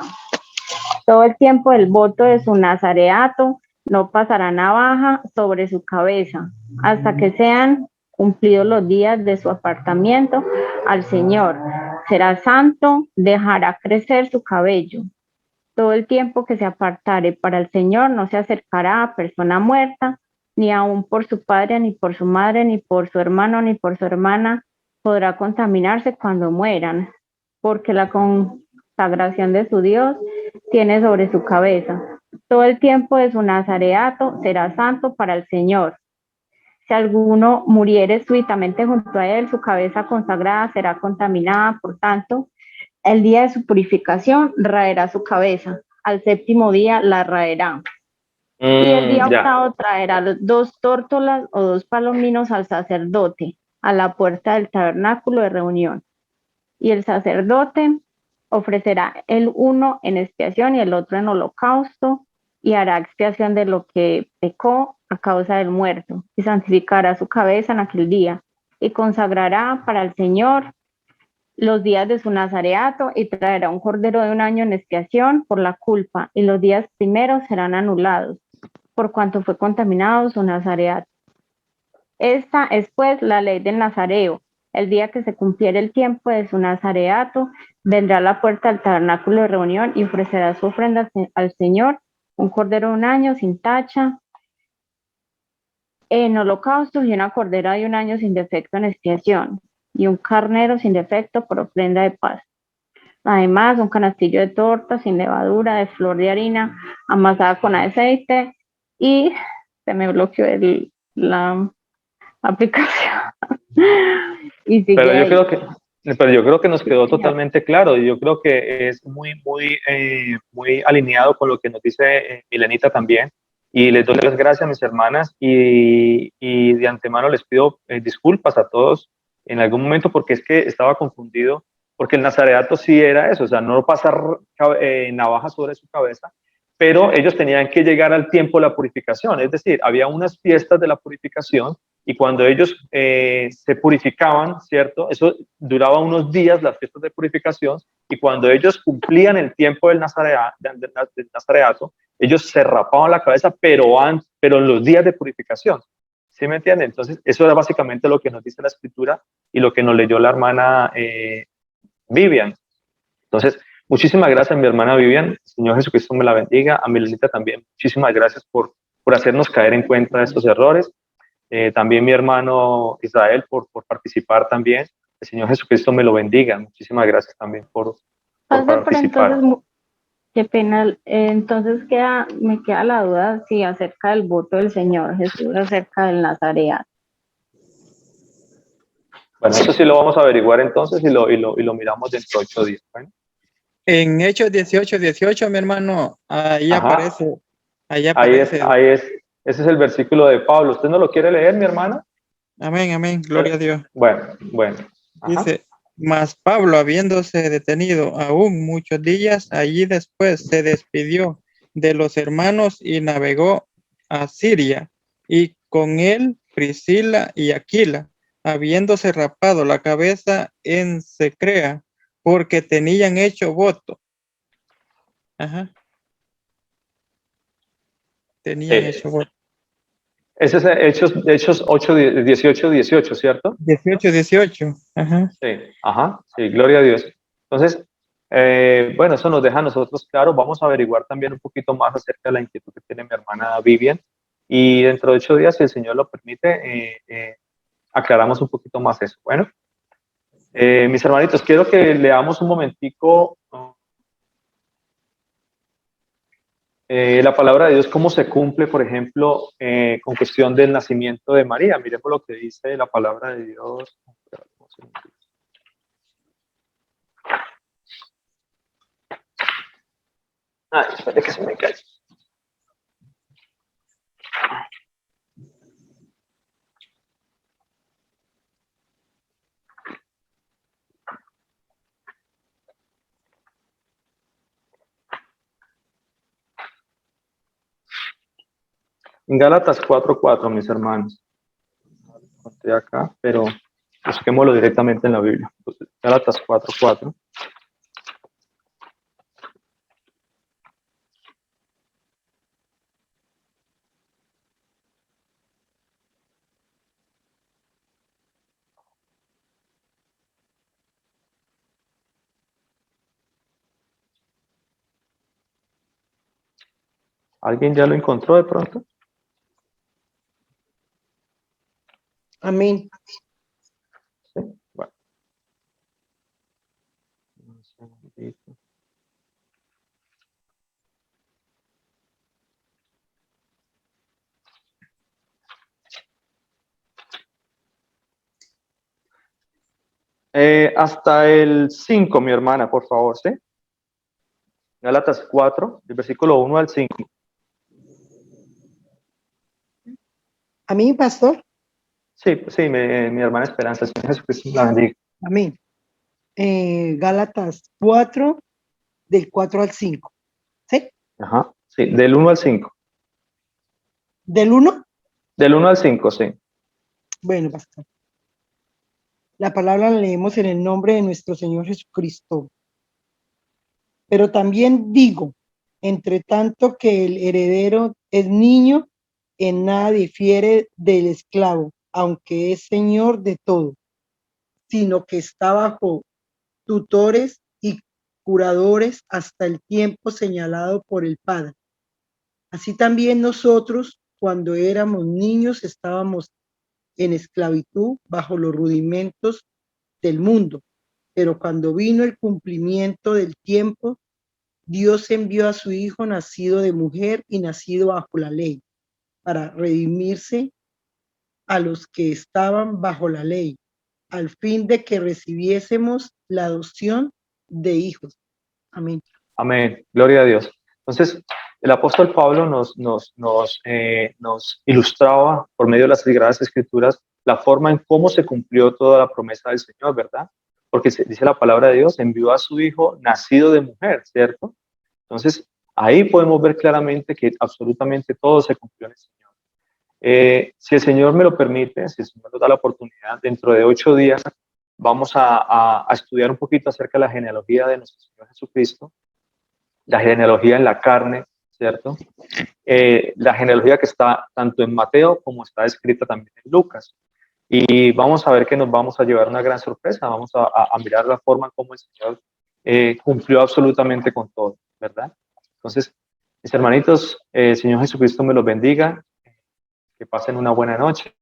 Todo el tiempo del voto de su nazareato no pasará navaja sobre su cabeza, hasta que sean cumplidos los días de su apartamiento al Señor. Será santo, dejará crecer su cabello. Todo el tiempo que se apartare para el Señor no se acercará a persona muerta, ni aun por su padre, ni por su madre, ni por su hermano, ni por su hermana podrá contaminarse cuando mueran, porque la consagración de su Dios tiene sobre su cabeza. Todo el tiempo de su nazareato será santo para el Señor. Si alguno muriere súbitamente junto a él, su cabeza consagrada será contaminada, por tanto, el día de su purificación raerá su cabeza, al séptimo día la raerá. Y el día octavo traerá 2 tórtolas o 2 palominos al sacerdote a la puerta del tabernáculo de reunión. Y el sacerdote ofrecerá el uno en expiación y el otro en holocausto, y hará expiación de lo que pecó a causa del muerto, y santificará su cabeza en aquel día, y consagrará para el Señor los días de su nazareato, y traerá un cordero de un año en expiación por la culpa, y los días primeros serán anulados, por cuanto fue contaminado su nazareato. Esta es pues la ley del nazareo. El día que se cumpliere el tiempo de su nazareato, vendrá a la puerta del tabernáculo de reunión y ofrecerá su ofrenda al Señor, un cordero de un año sin tacha en holocausto, y una cordera de un año sin defecto en expiación, y un carnero sin defecto por ofrenda de paz. Además, un canastillo de torta sin levadura, de flor de harina amasada con aceite, y se me bloqueó la aplicación. Y sigue Pero yo ahí. creo que nos quedó totalmente claro, y yo creo que es muy alineado con lo que nos dice Milenita también. Y les doy las gracias a mis hermanas, y de antemano les pido disculpas a todos en algún momento, porque es que estaba confundido, porque el nazareato sí era eso, o sea, no pasar navaja sobre su cabeza, pero ellos tenían que llegar al tiempo de la purificación, es decir, había unas fiestas de la purificación, y cuando ellos se purificaban, ¿cierto? Eso duraba unos días, las fiestas de purificación, y cuando ellos cumplían el tiempo del nazareato, ellos se rapaban la cabeza, pero en los días de purificación. ¿Sí me entienden? Entonces, eso era básicamente lo que nos dice la Escritura y lo que nos leyó la hermana Vivian. Entonces, muchísimas gracias, mi hermana Vivian. Señor Jesucristo me la bendiga. A Milenita también, muchísimas gracias por hacernos caer en cuenta de estos errores. También mi hermano Israel por participar también. El Señor Jesucristo me lo bendiga. Muchísimas gracias también por participar. Entonces, qué pena. Entonces me queda la duda si acerca del voto del Señor Jesús, acerca del nazareato. Bueno, eso sí lo vamos a averiguar entonces, y lo miramos dentro de 8 días. ¿Bueno? En Hechos 18, mi hermano, ahí Ajá. aparece. Ahí aparece. Ahí es. Ese es el versículo de Pablo. ¿Usted no lo quiere leer, mi hermana? Amén, amén. Gloria a Dios. Bueno. Ajá. Dice, mas Pablo, habiéndose detenido aún muchos días, allí después se despidió de los hermanos y navegó a Siria, y con él Priscila y Aquila, habiéndose rapado la cabeza en Secrea, porque tenían hecho voto. Ajá. Tenían hecho voto. Ese es Hechos 18, ¿cierto? 18. Ajá. Sí, gloria a Dios. Entonces, bueno, eso nos deja a nosotros claro. Vamos a averiguar también un poquito más acerca de la inquietud que tiene mi hermana Vivian. Y dentro de 8 días, si el Señor lo permite, aclaramos un poquito más eso. Bueno, mis hermanitos, quiero que leamos un momentico la palabra de Dios, cómo se cumple, por ejemplo, con cuestión del nacimiento de María. Miremos lo que dice la palabra de Dios. Espera que se me cae. En Gálatas 4:4, mis hermanos. Conté acá, pero busquémoslo directamente en la Biblia. Entonces, Gálatas 4:4. ¿Alguien ya lo encontró de pronto? Amén. Sí, bueno. Un segundito. Hasta el 5, mi hermana, por favor, ¿sí? Gálatas 4, del versículo 1 al 5. ¿A mí, pastor? Sí, mi hermana Esperanza, Señor Jesucristo la bendiga. Amén. Gálatas 4, del 4 al 5. ¿Sí? Ajá, sí, del 1 al 5. ¿Del 1? Del 1 al 5, sí. Bueno, pastor. La palabra la leemos en el nombre de nuestro Señor Jesucristo. Pero también digo, entre tanto que el heredero es niño, en nada difiere del esclavo, aunque es señor de todo, sino que está bajo tutores y curadores hasta el tiempo señalado por el Padre. Así también nosotros, cuando éramos niños, estábamos en esclavitud bajo los rudimentos del mundo. Pero cuando vino el cumplimiento del tiempo, Dios envió a su Hijo nacido de mujer y nacido bajo la ley, para redimirse a los que estaban bajo la ley, al fin de que recibiésemos la adopción de hijos. Amén. Amén. Gloria a Dios. Entonces, el apóstol Pablo nos ilustraba por medio de las Sagradas Escrituras la forma en cómo se cumplió toda la promesa del Señor, ¿verdad? Porque dice la palabra de Dios, envió a su Hijo nacido de mujer, ¿cierto? Entonces, ahí podemos ver claramente que absolutamente todo se cumplió en el Señor. Si el Señor me lo permite, si el Señor nos da la oportunidad, dentro de 8 días vamos a estudiar un poquito acerca de la genealogía de nuestro Señor Jesucristo, la genealogía en la carne, ¿cierto? La genealogía que está tanto en Mateo como está escrita también en Lucas. Y vamos a ver que nos vamos a llevar una gran sorpresa, vamos a mirar la forma en cómo el Señor cumplió absolutamente con todo, ¿verdad? Entonces, mis hermanitos, el Señor Jesucristo me los bendiga, que pasen una buena noche.